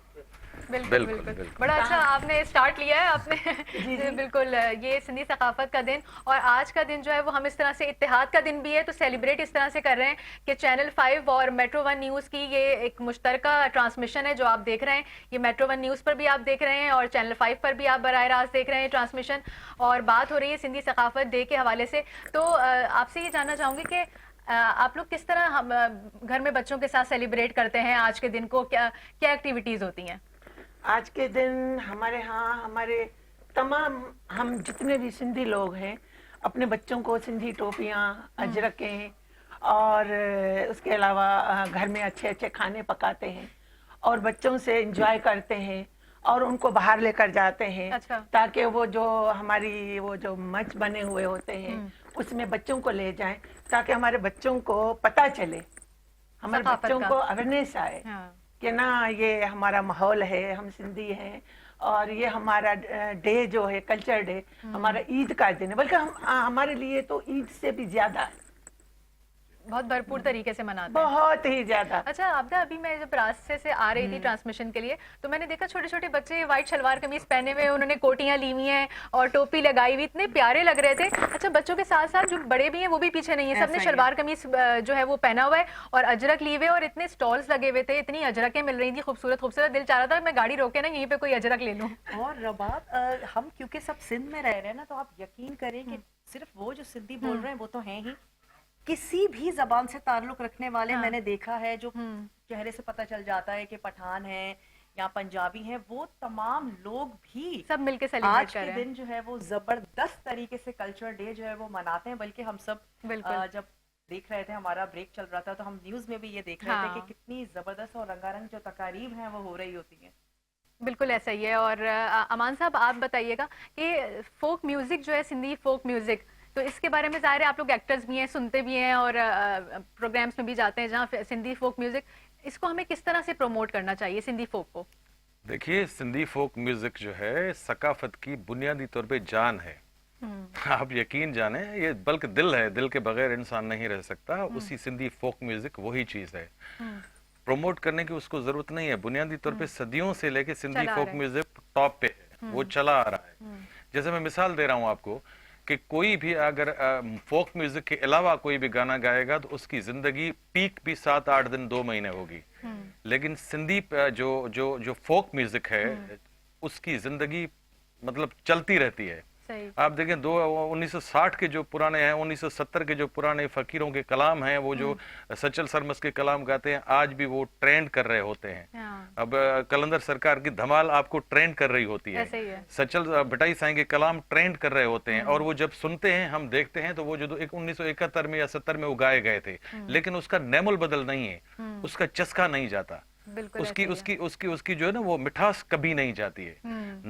बिल्कुल बिल्कुल, बिल्कुल बिल्कुल। बड़ा अच्छा आपने स्टार्ट लिया है आपने। बिल्कुल, ये सिंधी सकाफत का दिन और आज का दिन जो है वो हम इस तरह से, इत्तेहाद का दिन भी है तो सेलिब्रेट इस तरह से कर रहे हैं कि चैनल 5 और मेट्रो 1 न्यूज़ की ये एक मुश्तरका ट्रांसमिशन है जो आप देख रहे हैं। ये मेट्रो 1 न्यूज़ पर भी आप देख रहे हैं और चैनल 5 पर भी आप बराह रास्त देख रहे हैं ट्रांसमिशन। और बात हो रही है सिंधी सकाफत डे के हवाले से, तो आपसे ये जानना चाहूँगी कि आप लोग किस तरह हम घर में बच्चों के साथ सेलिब्रेट करते हैं आज के दिन को, क्या क्या एक्टिविटीज़ होती हैं? आज के दिन हमारे यहाँ हमारे तमाम हम जितने भी सिंधी लोग हैं अपने बच्चों को सिंधी टोपियाँ, अजरकें और उसके अलावा घर में अच्छे अच्छे खाने पकाते हैं और बच्चों से एंजॉय करते हैं और उनको बाहर लेकर जाते हैं। अच्छा। ताकि वो जो हमारी वो जो मंच बने हुए होते हैं उसमें बच्चों को ले जाएं, ताकि हमारे बच्चों को पता चले, हमारे सकाफत बच्चों का। को अवेयरनेस आए हाँ। कि ना ये हमारा माहौल है, हम सिंधी हैं और ये हमारा डे जो है कल्चर डे हमारा ईद का दिन है, बल्कि हमारे लिए तो ईद से भी ज्यादा बहुत भरपूर तरीके से मनाते हैं। बहुत ही ज्यादा। अच्छा आपदा, अभी मैं जब रास्ते से आ रही थी ट्रांसमिशन के लिए तो मैंने देखा छोटे छोटे बच्चे वाइट शलवार कमीज पहने हुए, उन्होंने कोटियां ली हुई हैं और टोपी लगाई हुई, इतने प्यारे लग रहे थे। अच्छा, बच्चों के साथ साथ जो बड़े भी हैं वो भी पीछे नहीं है, सबने शलवार कमीज जो है वो पहना हुआ है और अजरक लिए हुए और इतने स्टॉल्स लगे हुए थे, इतनी अजरकें मिल रही थी खूबसूरत खूबसूरत। दिल चाह रहा था मैं गाड़ी रोके ना यहीं पे कोई अजरक ले लूं। और रबाब, हम क्योंकि सब सिंध में रह रहे हैं ना, तो आप यकीन करें कि सिर्फ वो जो सिंधी बोल रहे हैं वो तो हैं ही, किसी भी जबान से ताल्लुक रखने वाले मैंने देखा है जो चेहरे से पता चल जाता है कि पठान है या पंजाबी हैं, वो तमाम लोग भी सब मिलके सेलिब्रेट आज कर के रहे हैं। दिन जो है वो जबरदस्त तरीके से कल्चर डे जो है वो मनाते हैं। बल्कि हम सब बिल्कुल। जब देख रहे थे, हमारा ब्रेक चल रहा था, तो हम न्यूज में भी ये देख रहे थे कि कितनी जबरदस्त और रंगारंग जो तकारीब हैं वो हो रही होती हैं। बिल्कुल ऐसा ही है। और अमान साहब आप बताइएगा कि फोक म्यूजिक जो है, सिंधी फोक म्यूजिक, तो इसके बारे में ज़ाहिर है आप लोग एक्टर्स भी हैं, सुनते भी हैं और प्रोग्राम्स में भी जाते हैं जहाँ सिंधी फोक म्यूजिक, इसको हमें किस तरह से प्रमोट करना चाहिए सिंधी फोक को? देखिए, सिंधी फोक म्यूजिक जो है सकाफत की बुनियादी तौर पे जान है। आप यकीन जाने, ये बल्कि दिल है, दिल के बगैर इंसान नहीं रह सकता। उसी सिंधी फोक म्यूजिक वही चीज है। प्रमोट करने की उसको जरूरत नहीं है। बुनियादी तौर पे सदियों से लेके सिंधी चला आ फोक रहा है। म्यूजिक टॉप पे है, वो चला आ रहा है। जैसे मैं मिसाल दे रहा हूँ आपको कि कोई भी अगर फोक म्यूजिक के अलावा कोई भी गाना गाएगा तो उसकी जिंदगी पीक भी 7-8 दिन 2 महीने होगी, लेकिन सिंधी जो जो जो फोक म्यूजिक है उसकी जिंदगी मतलब चलती रहती है। सही। आप देखें 1960 के जो पुराने हैं, 1970 के जो पुराने फकीरों के कलाम हैं, वो जो सचल सरमस के कलाम गाते हैं, आज भी वो ट्रेंड कर रहे होते हैं। हाँ, अब कलंदर सरकार की धमाल आपको ट्रेंड कर रही होती है, ऐसे ही है। सचल भटाई साईं के कलाम ट्रेंड कर रहे होते हैं, और वो जब सुनते हैं, हम देखते हैं, तो वो जो 1971 में या 70 में उगाए गए थे, लेकिन उसका नेमुल बदल नहीं है, उसका चस्का नहीं जाता, बिल्कुल उसकी ऐसे ही है। उसकी उसकी उसकी जो है ना वो मिठास कभी नहीं जाती है।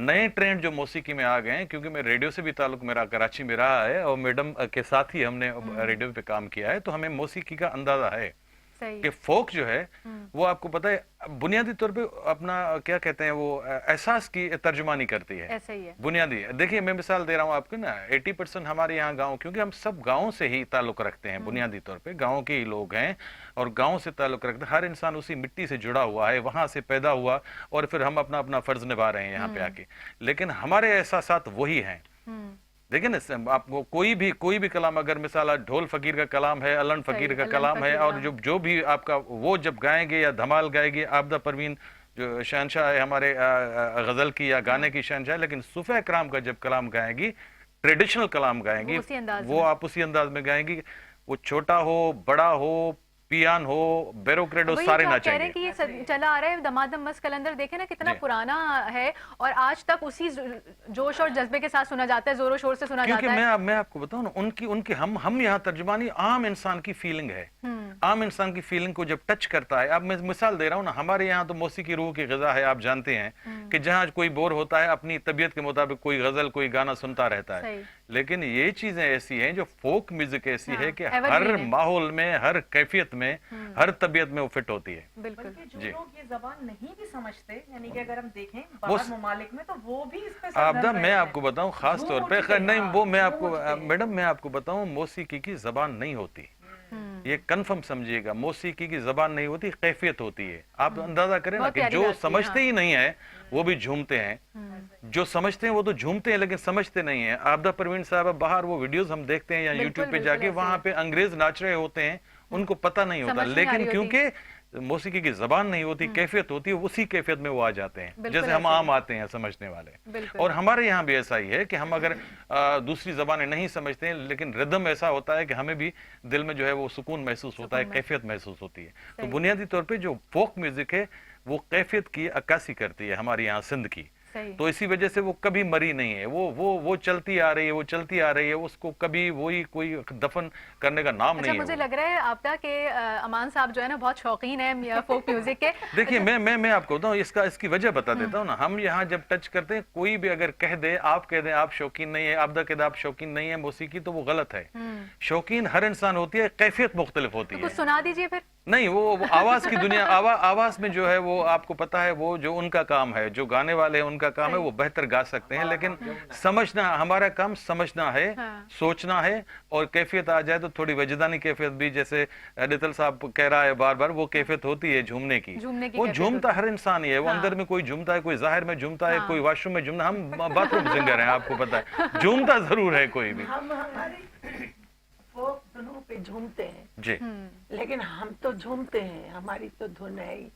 नए ट्रेंड जो मौसीकी में आ गए हैं, क्योंकि मैं रेडियो से भी ताल्लुक मेरा कराची में रहा है और मैडम के साथ ही हमने रेडियो पे काम किया है, तो हमें मौसीकी का अंदाजा है सही। कि फोक जो है वो आपको पता है बुनियादी तौर पे अपना क्या कहते हैं वो एहसास की तर्जुमानी करती है, ऐसे ही है। बुनियादी। देखिए मैं मिसाल दे रहा हूँ आपको ना, 80% हमारे यहाँ गांव, क्योंकि हम सब गांव से ही ताल्लुक रखते हैं, बुनियादी तौर पे गांव के ही लोग हैं और गांव से ताल्लुक रखते हैं। हर इंसान उसी मिट्टी से जुड़ा हुआ है, वहां से पैदा हुआ और फिर हम अपना अपना फर्ज निभा रहे हैं यहाँ पे आके, लेकिन हमारे एहसासात वही हैं। देखिए ना, आपको कोई भी कलाम, अगर मिसाल ढोल फकीर का कलाम है, अलन फकीर का अलन कलाम है, फकीर और का। जो भी आपका वो जब गाएंगे या धमाल गाएगी, आबदा परवीन जो शहनशाह है हमारे गजल की या गाने की शहनशाह है, लेकिन सूफा इकराम का जब कलाम गाएंगी, ट्रेडिशनल कलाम गाएंगी, वो उसी अंदाज वो में। आप उसी अंदाज में गाएंगी, वो छोटा हो बड़ा हो, पियान हो, बेरोक्रेड हो, वही सारे तो आप कह रहे हैं नाचेंगे। कि ये चला आ रहा है दमादम मस्त कलंदर, देखे ना कितना जी। पुराना है और आज तक उसी जोश और जज्बे के साथ सुना जाता है, जोरों शोर से सुना क्योंकि जाता है। मैं आपको बताऊं ना, उनकी हम यहाँ तर्जुमानी आम इंसान की फीलिंग है। आम इंसान की फीलिंग को जब टच करता है, अब मैं मिसाल दे रहा हूँ ना, हमारे यहाँ तो मौसीकी रूह की ग़िज़ा है, आप जानते हैं कि जहाँ कोई बोर होता है अपनी तबीयत के मुताबिक कोई गजल कोई गाना सुनता रहता है, सही। लेकिन ये चीजें ऐसी हैं जो फोक म्यूजिक ऐसी है कि evergreen हर है। माहौल में, हर कैफियत में, हर तबीयत में वो फिट होती है। बिल्कुल। बल्कि जो जी। लोग ये जबान नहीं भी समझते, यानी कि अगर हम देखें वो बाहर ममालिक में, तो वो भी इस पे आपदा सरगर्म मैं रहते आपको हैं। बताऊं खास तौर पे, झूम उठते नहीं हैं, वो मैं झूम आपको उठते हैं। मैडम मैं आपको बताऊं, मौसीकी की जबान नहीं होती, ये कन्फर्म समझिएगा, मौसीकी की जबान नहीं होती, कैफियत होती है। आप अंदाजा करें ना बहुत कि प्यारी जो बात की, समझते हाँ। ही नहीं है वो भी झूमते हैं, जो समझते हैं वो तो झूमते हैं लेकिन समझते नहीं है। आपदा परवीन साहब बाहर वो वीडियोस हम देखते हैं या बिल्कुल, यूट्यूब पे बिल्कुल जाके, ऐसे वहां ही। पे अंग्रेज नाच रहे होते हैं, उनको पता नहीं होता, समझ नहीं आ लेकिन रही होती। क्योंकि मौसीकी की जबान नहीं होती, कैफियत होती है, उसी कैफियत में वो आ जाते हैं, बिल्कुल जैसे हम ऐसे ही। आम आते हैं समझने वाले। बिल्कुल। और हमारे यहाँ भी ऐसा ही है कि हम अगर दूसरी जबानें नहीं समझते हैं, लेकिन रिदम ऐसा होता है कि हमें भी दिल में जो है वो सुकून महसूस होता है, कैफियत महसूस होती है। तो बुनियादी तौर पे जो फोक म्यूजिक है वो कैफियत की अक्कासी करती है हमारे यहाँ सिंध की, सही। तो इसी वजह से वो कभी मरी नहीं है, वो चलती आ रही है, वो चलती आ रही है, उसको कभी वही कोई दफन करने का नाम अच्छा, नहीं मुझे है। लग रहा है आपदा के अमान साहब जो है ना बहुत शौकीन है फोक म्यूजिक के। देखिए मैं आपको बताऊं, इसकी वजह बता देता हूँ ना। हम यहाँ जब टच करते हैं, कोई भी अगर कह दे आप शौकीन नहीं है, आपदा कह दे आप शौकीन नहीं है मौसीकी, तो वो गलत है। शौकीन हर इंसान होती है, कैफियत मुख्तलिफ होती तो है। कुछ सुना दीजिए फिर। नहीं, वो आवाज की दुनिया, आवाज में जो है वो आपको पता है, वो जो उनका काम है, जो गाने वाले हैं उनका काम है, वो बेहतर गा सकते हैं, लेकिन समझना, हमारा काम समझना है, हाँ। सोचना है, और कैफियत आ जाए तो थोड़ी वजदानी कैफियत भी, जैसे डितल साहब कह रहा है बार बार, वो कैफियत होती है झूमने की। झूमने की वो कैफियत झूमता होती हर इंसान ही है, वो हाँ। अंदर में कोई झूमता है, कोई जाहिर में झूमता है, हाँ। कोई वॉशरूम में झूमना, हम बाथरूम सिंगर हैं, आपको पता है, झूमता जरूर है कोई भी। हम हमारी फोक धुनों पे झूमते हैं, जी लेकिन हम तो झूमते हैं, हमारी तो धुन है ही,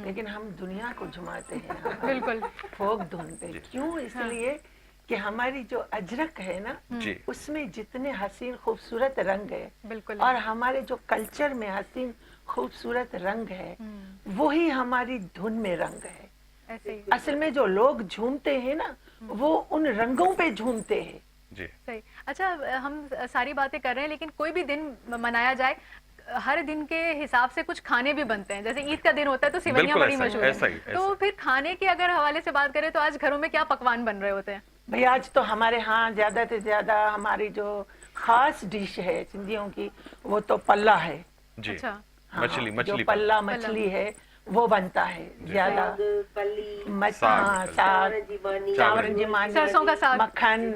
लेकिन हम दुनिया को झुमाते हैं हमारी बिल्कुल। फोक धुन पे। क्यों? इसलिए कि हमारी जो अजरक है ना, जी उसमें जितने हसीन खूबसूरत रंग है, बिल्कुल। और हमारे जो कल्चर में हसीन खूबसूरत रंग है, वही हमारी धुन में रंग है। ऐसे ही। असल में जो लोग झूमते हैं ना, वो उन रंगों पे झूमते हैं। जी सही। अच्छा, हम सारी बातें कर रहे हैं, लेकिन कोई भी दिन मनाया जाए, हर दिन के हिसाब से कुछ खाने भी बनते हैं। जैसे ईद का दिन होता है तो सिवैयां बिल्कुल बड़ी ऐसा ही, मशहूर ऐसा ही, है। ऐसा तो ही। फिर खाने के अगर हवाले से बात करें तो आज घरों में क्या पकवान बन रहे होते हैं? भाई आज तो हमारे यहाँ ज्यादा से ज्यादा हमारी जो खास डिश है सिंधियों की, वो तो पल्ला है। जी अच्छा। हाँ, मछली जो मछली पल्ला मछली है वो बनता है ज्यादा। हाँ, साग, चावल जिमानी, सरसों का साग। मक्खन,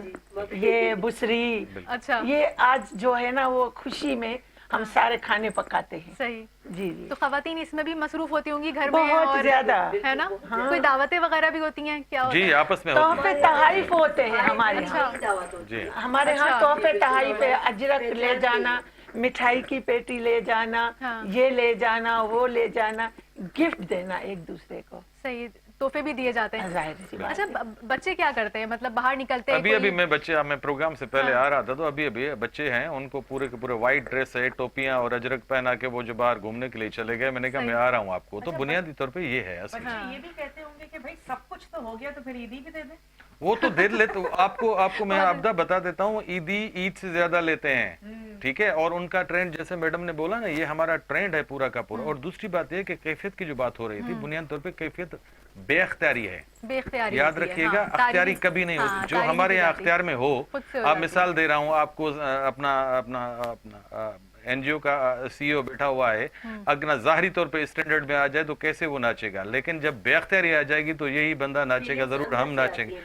ये बुसरी, अच्छा। ये आज जो है ना वो खुशी में हम सारे खाने पकाते हैं। सही। जी जी। तो खवातीन इसमें भी मसरूफ होती होंगी घर में, बहुत और ज्यादा। है ना? कोई दावतें वगैरह भी होती हैं क्या? होता जी है? आपस में होती तोहफे तहाइफ होते हैं हमारे यहाँ। है। जी हमारे यहाँ तोहफे तहाइफ है, अजरक ले जाना, मिठाई की पेटी ले जाना, हाँ। ये ले जाना, वो ले जाना, गिफ्ट देना एक दूसरे को, सही, तोहफे भी दिए जाते हैं। जाहिर सी बात अच्छा, है। बच्चे क्या करते हैं, मतलब बाहर निकलते हैं? अभी मैं प्रोग्राम से पहले आ रहा था, तो अभी बच्चे हैं, उनको पूरे के पूरे व्हाइट ड्रेस है, टोपियां और अजरक पहना के वो जो बाहर घूमने के लिए चले गए। मैंने कहा मैं आ रहा हूँ आपको, तो बुनियादी तौर पे ये है असल। बच्चे ये भी कहते होंगे कि भाई सब कुछ तो हो गया, तो फिर ईदी भी दे दें। वो तो दे ले, तो आपको मैं आपदा बता देता हूँ, ईद से ज्यादा लेते हैं, ठीक है। और उनका ट्रेंड, जैसे मैडम ने बोला ना, ये हमारा ट्रेंड है पूरा का पूरा। और दूसरी बात ये कि कैफियत की जो बात हो रही थी, बुनियादी तौर पे कैफियत बेअख्तियारी है, बेख्तियारी याद होती है, रखिएगा। हाँ, अख्तियारी तारीफ- कभी नहीं हाँ, होती। जो तारीफ हमारे की यहाँ जाती है। अख्तियार में हो, खुद से हो आप जाती मिसाल दे रहा हूँ आपको, अपना एनजीओ का सीईओ बैठा हुआ है, अगर ज़ाहरी तौर पे स्टैंडर्ड में आ जाए तो कैसे वो नाचेगा, लेकिन जब बेअख्तियारी आ जाएगी तो यही बंदा नाचेगा, जरूर हम नाचेंगे।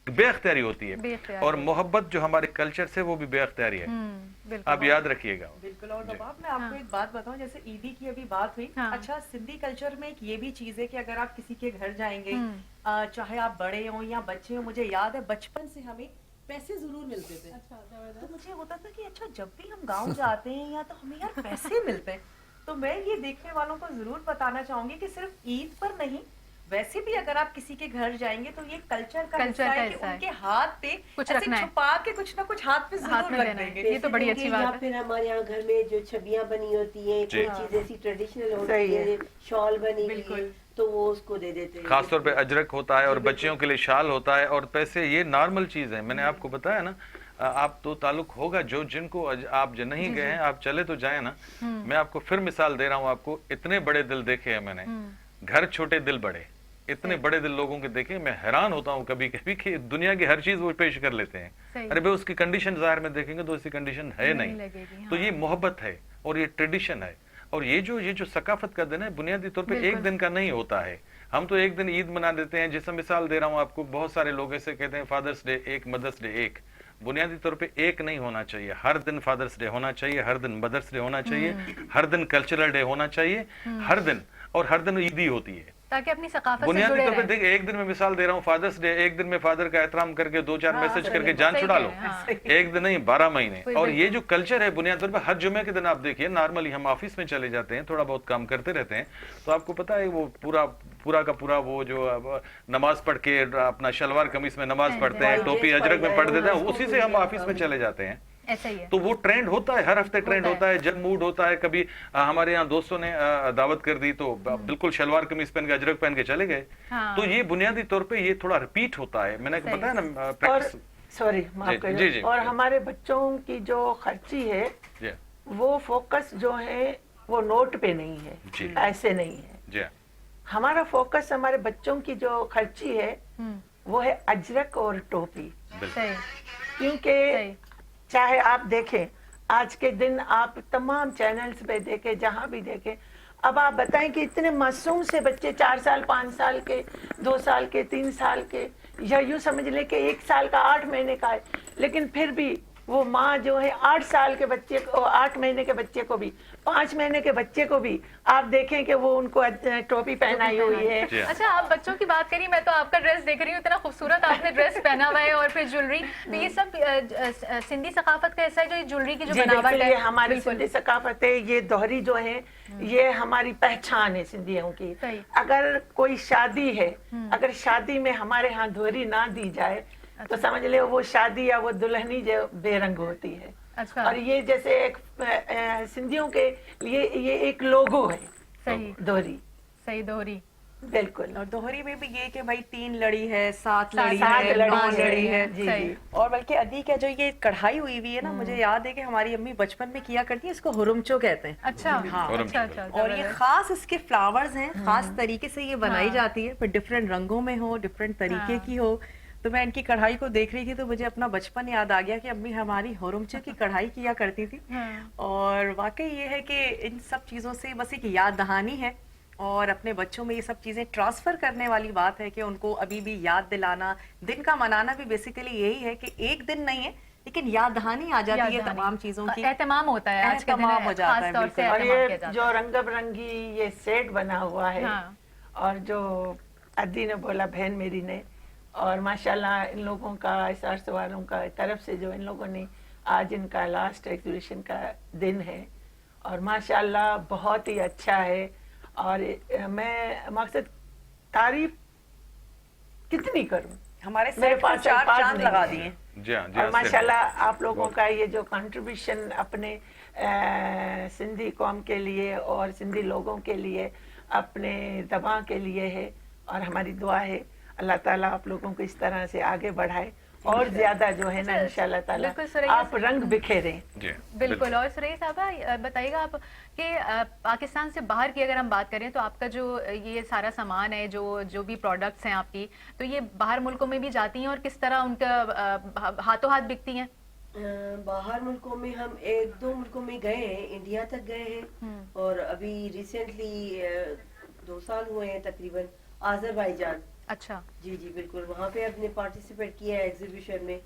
बेअख्तियारी होती है। बेख्तियारी। और मोहब्बत जो हमारे कल्चर से, वो भी बेअख्तियारी है, बिल्कुल। आप याद रखिएगा। बिल्कुल। और बाबा मैं आपको एक बात बताऊं, जैसे ईदी की अभी बात हुई, हाँ। अच्छा सिंधी कल्चर में एक ये भी चीज है कि अगर आप किसी के घर जाएंगे, चाहे आप बड़े हो या बच्चे हो, मुझे याद है बचपन से हमें पैसे जरूर मिलते थे। तो मुझे होता था कि अच्छा जब भी हम गांव जाते हैं या तो हमें यार पैसे मिलते हैं। तो मैं ये देखने वालों को जरूर बताना चाहूंगी कि सिर्फ ईद पर नहीं, वैसे भी अगर आप किसी के घर जाएंगे तो ये कल्चर का हिस्सा है कि उनके हाथ पे कुछ ऐसे रखना है। छुपा के कुछ ना कुछ हाथ पे हाथ जरूर में रख लेना है। देंगे। ये तो बड़ी अच्छी या बात है। फिर हमारे यहाँ घर में जो छबियां बनी होती हैं, जी। कोई चीज ऐसी ट्रेडिशनल होती सही है, शॉल बनी हुई बिल्कुल। है, तो वो उसको दे देते हैं। खास तौर पे अजरक होता है और बच्चियों के लिए शाल होता है और पैसे, ये नॉर्मल चीज है। मैंने आपको बताया ना, आप तो ताल्लुक होगा जो जिनको आप जो नहीं गए हैं, आप चले तो जाए ना। मैं आपको फिर मिसाल दे रहा हूँ, आपको इतने बड़े दिल देखे हैं मैंने, घर छोटे दिल बड़े, इतने बड़े दिल लोगों के देखे, मैं हैरान होता हूँ कभी कभी कि दुनिया की हर चीज वो पेश कर लेते हैं। सही। अरे भाई उसकी कंडीशन ज़ाहिर में देखेंगे तो उसकी कंडीशन है नहीं, लगेगी, तो ये मोहब्बत है और ये ट्रेडिशन है। और ये जो सकाफत का दिन है, बुनियादी तौर पे एक दिन का नहीं होता है। हम तो एक दिन ईद मना देते हैं। जैसे मिसाल दे रहा हूँ आपको, बहुत सारे लोग ऐसे कहते हैं फादर्स डे एक, मदर्स डे एक। बुनियादी तौर पे एक नहीं होना चाहिए। हर दिन फादर्स डे होना चाहिए, हर दिन मदर्स डे होना चाहिए, हर दिन कल्चरल डे होना चाहिए, हर दिन, और हर दिन ईदी होती है, ताकि अपनी सकाफत से बुनियादी जुड़े तौर पे। रहें। देखिए, एक दिन में मिसाल दे रहा हूँ फादर्स डे, एक दिन में फादर का एहतराम करके 2-4 मैसेज करके जान सही छुड़ा लो। कह रहे हैं, हाँ। एक दिन नहीं, 12 महीने। कोई और ये बिल्कुल। जो कल्चर है बुनियादी तौर पर, हर जुमे के दिन आप देखिए, नॉर्मली हम ऑफिस में चले जाते हैं, थोड़ा बहुत काम करते रहते हैं, तो आपको पता है वो पूरा का पूरा वो जो नमाज पढ़ के अपना शलवार कमीज में नमाज पढ़ते हैं, टोपी अजरक में पढ़ देते हैं, उसी से हम ऑफिस में चले जाते हैं। ऐसा ही है। तो वो ट्रेंड होता है, हर हफ्ते ट्रेंड होता है। जब मूड होता है, कभी हमारे यहाँ दोस्तों ने दावत कर दी तो बिल्कुल शलवार कमीज पहन के, अजरक पहन के चले गए। हाँ। तो ये बुनियादी तौर पे ये थोड़ा रिपीट होता है। मैंने सही। बताया ना, और प्रैक्टिस। सॉरी माफ जी, करिए, और हमारे बच्चों की जो खर्ची है, जी वो फोकस जो है वो नोट पे नहीं है, जी। ऐसे नहीं है। जी हमारा फोकस हमारे बच्चों की जो खर्ची है वो है अजरक और टोपी। सही। क्योंकि सही। चाहे आप देखें, आज के दिन आप तमाम चैनल्स पे देखें, जहां भी देखें, अब आप बताएं कि इतने मासूम से बच्चे 4 साल 5 साल के, 2 साल के, 3 साल के, या यूं समझ लें कि 1 साल का 8 महीने का है, लेकिन फिर भी वो माँ जो है 8 साल के बच्चे को, 8 महीने के बच्चे को भी, 5 महीने के बच्चे को भी आप देखें कि वो उनको टोपी पहनाई हुई है। जी। अच्छा, आप बच्चों की बात करिए, मैं तो आपका ड्रेस देख रही हूँ, इतना खूबसूरत आपने ड्रेस पहना हुआ है, और फिर ज्वेलरी। तो ये सब सिंधी सकाफत का ऐसा है, जो ये ज्वेलरी की जो जी बनावट बिल्कुल, है, ये हमारी बिल्कुल। सिंधी सकाफत है। ये दोहरी जो है, ये हमारी पहचान है सिंधियों की। सही। अगर कोई शादी है, अगर शादी में हमारे यहाँ दोहरी ना दी जाए तो समझ ले वो शादी या वो दुल्हनी जो बेरंग होती है। अच्छा। और ये जैसे एक सिंधियों के लिए ये एक लोगो है, सही। दोहरी। सही, दोहरी। बिल्कुल। और दोहरी में भी ये कि भाई 3 लड़ी है, 7 सात लड़ी सात है, लड़ी 9 है। लड़ी है। जी सही। जी। और बल्कि अधिक है जो ये कढ़ाई हुई हुई है ना, मुझे याद है कि हमारी अम्मी बचपन में किया करती है, इसको हुरुमचो कहते हैं। अच्छा। हाँ। अच्छा, अच्छा। और ये खास इसके फ्लावर्स हैं, खास तरीके से ये बनाई जाती है, पर डिफरेंट रंगों में हो, डिफरेंट तरीके की हो। तो मैं इनकी कढ़ाई को देख रही थी तो मुझे अपना बचपन याद आ गया कि अम्मी हमारी हुरुमचो की कढ़ाई किया करती थी। और वाकई ये है कि इन सब चीज़ों से बस एक याद दहानी है, और अपने बच्चों में ये सब चीज़ें ट्रांसफ़र करने वाली बात है कि उनको अभी भी याद दिलाना, दिन का मनाना भी बेसिकली यही है कि एक दिन नहीं है, لیکن یاد دہانی آ جاتی ہے یاد دہانی۔ تمام چیزوں کی. اہتمام ہوتا ہے آج کے دن، اہتمام ہو جاتا خاص ہے، طور سے بالکل. اور اہتمام کیا یہ جاتا جو رنگ برنگی یہ سیٹ بنا ہوا ہے، ہاں۔ اور جو ادی نے بولا بہن میری نے، اور ماشاءاللہ ان لوگوں کا SRC والوں کا طرف سے جو ان لوگوں نے آج ان کا لاسٹ ایگزیبیشن کا دن ہے، اور ماشاءاللہ بہت ہی اچھا ہے. اور میں مقصد تعریف کتنی کروں، ہمارے میرے سیٹ کو پاس 4 الفاظ چاند نہیں لگا ہیں. دیے. جی ہاں جی اور ہاں، ماشاءاللہ آپ لوگوں کا یہ جو کنٹریبیوشن اپنے سندھی قوم کے لیے اور سندھی لوگوں کے لیے اپنے زبان کے لیے ہے، اور ہماری دعا ہے اللہ تعالیٰ آپ لوگوں کو اس طرح سے آگے بڑھائے اور زیادہ جو ہے نا انشاءاللہ تعالیٰ بالکل سریا آپ رنگ بکھیریں. جی بالکل. اور سرئی صاحبہ بتائیے گا آپ کہ پاکستان سے باہر کی اگر ہم بات کریں تو آپ کا جو یہ سارا سامان ہے، جو بھی پروڈکٹس ہیں آپ کی، تو یہ باہر ملکوں میں بھی جاتی ہیں اور کس طرح ان کا ہاتھوں ہاتھ بکتی ہیں؟ باہر ملکوں میں ہم 1-2 ملکوں میں گئے ہیں، انڈیا تک گئے ہیں، اور ابھی ریسنٹلی 2 سال ہوئے ہیں تقریباً آذربائیجان. اچھا. جی جی بالکل، وہاں پہ ہم نے پارٹیسپیٹ کیا ہے ایگزیبیشن میں.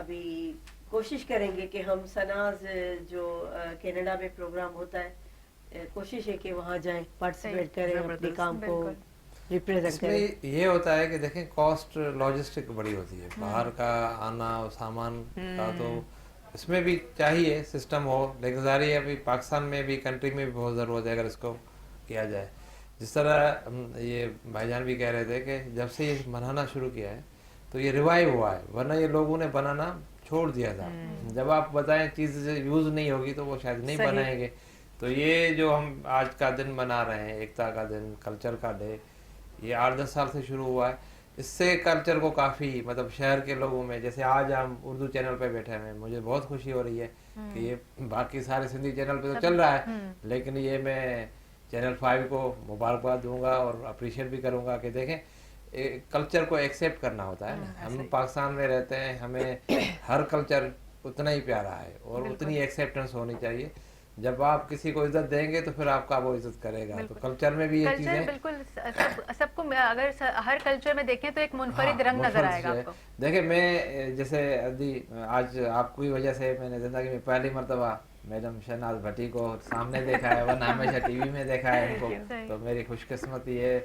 ابھی کوشش کریں گے کہ ہم سناز جو کینیڈا میں پروگرام ہوتا ہے، کوشش ہے کہ وہاں جائیں، پارٹیسپیٹ کریں، اپنے کام کو ریپریزنٹ اس میں کریں. یہ ہوتا ہے کہ دیکھیں کاسٹ لاجسٹک بڑی ہوتی ہے، باہر کا آنا سامان کا، تو اس میں بھی چاہیے سسٹم ہو، لیکن ظاہر ہے ابھی پاکستان میں بھی کنٹری میں بھی بہت ضرورت ہے اگر اس کو کیا جائے. جس طرح یہ بھائی جان بھی کہہ رہے تھے کہ جب سے یہ بنانا شروع کیا ہے تو یہ ریوائیو ہوا ہے، ورنہ یہ لوگوں نے بنانا چھوڑ دیا تھا. جب آپ بتائیں چیز یوز نہیں ہوگی تو وہ شاید نہیں بنائیں گے. تو یہ جو ہم آج کا دن منا رہے ہیں، ایکتا کا دن، کلچر کا ڈے، یہ 8-10 سال سے شروع ہوا ہے. اس سے کلچر کو کافی مطلب شہر کے لوگوں میں، جیسے آج ہم اردو چینل پہ بیٹھے ہیں، مجھے بہت خوشی ہو رہی ہے کہ یہ باقی سارے سندھی چینل پہ تو چل رہا ہے، لیکن یہ میں چینل 5 کو مبارکباد دوں گا اور اپریشیٹ بھی کروں گا کہ دیکھیں کلچر کو ایکسیپٹ کرنا ہوتا ہے نا. ہم پاکستان میں رہتے ہیں، ہمیں ہر کلچر اتنا ہی پیارا ہے اور اتنی ایکسیپٹنس ہونی چاہیے. جب آپ کسی کو عزت دیں گے تو پھر آپ کا وہ عزت کرے گا. تو کلچر میں بھی یہ کلچر چیزیں بالکل سب کو اگر ہر کلچر میں دیکھیں تو ایک منفرد رنگ نظر آئے گا آپ کو. دیکھیں میں جیسے آج آپ کی وجہ سے میں نے زندگی میں پہلی مرتبہ میڈم شہناز بھٹی کو سامنے دیکھا ہے، ورنہ ہمیشہ ٹی وی میں دیکھا ہے ان کو، تو میری خوش قسمتی ہے.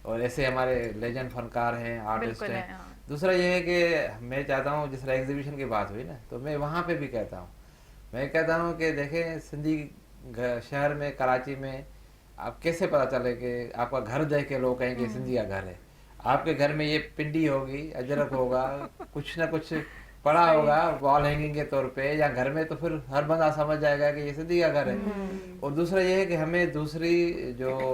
اور ایسے ہمارے لیجنڈ فنکار ہیں، آرٹسٹ ہیں. دوسرا یہ ہے کہ میں چاہتا ہوں جس طرح ایگزیبیشن کی بات ہوئی نا، تو میں وہاں پہ بھی کہتا ہوں، میں کہتا ہوں کہ دیکھیں سندھی شہر میں، کراچی میں آپ کیسے پتہ چلے کہ آپ کا گھر دیکھ کے لوگ کہیں کہ سندھی کا گھر ہے. آپ کے گھر میں یہ پنڈی ہوگی، اجرک ہوگا، کچھ نہ کچھ پڑا ہوگا وال ہینگنگ کے طور پہ یا گھر میں، تو پھر ہر بندہ سمجھ جائے گا کہ یہ سندھی کا گھر ہے. اور دوسرا یہ ہے کہ ہمیں دوسری جو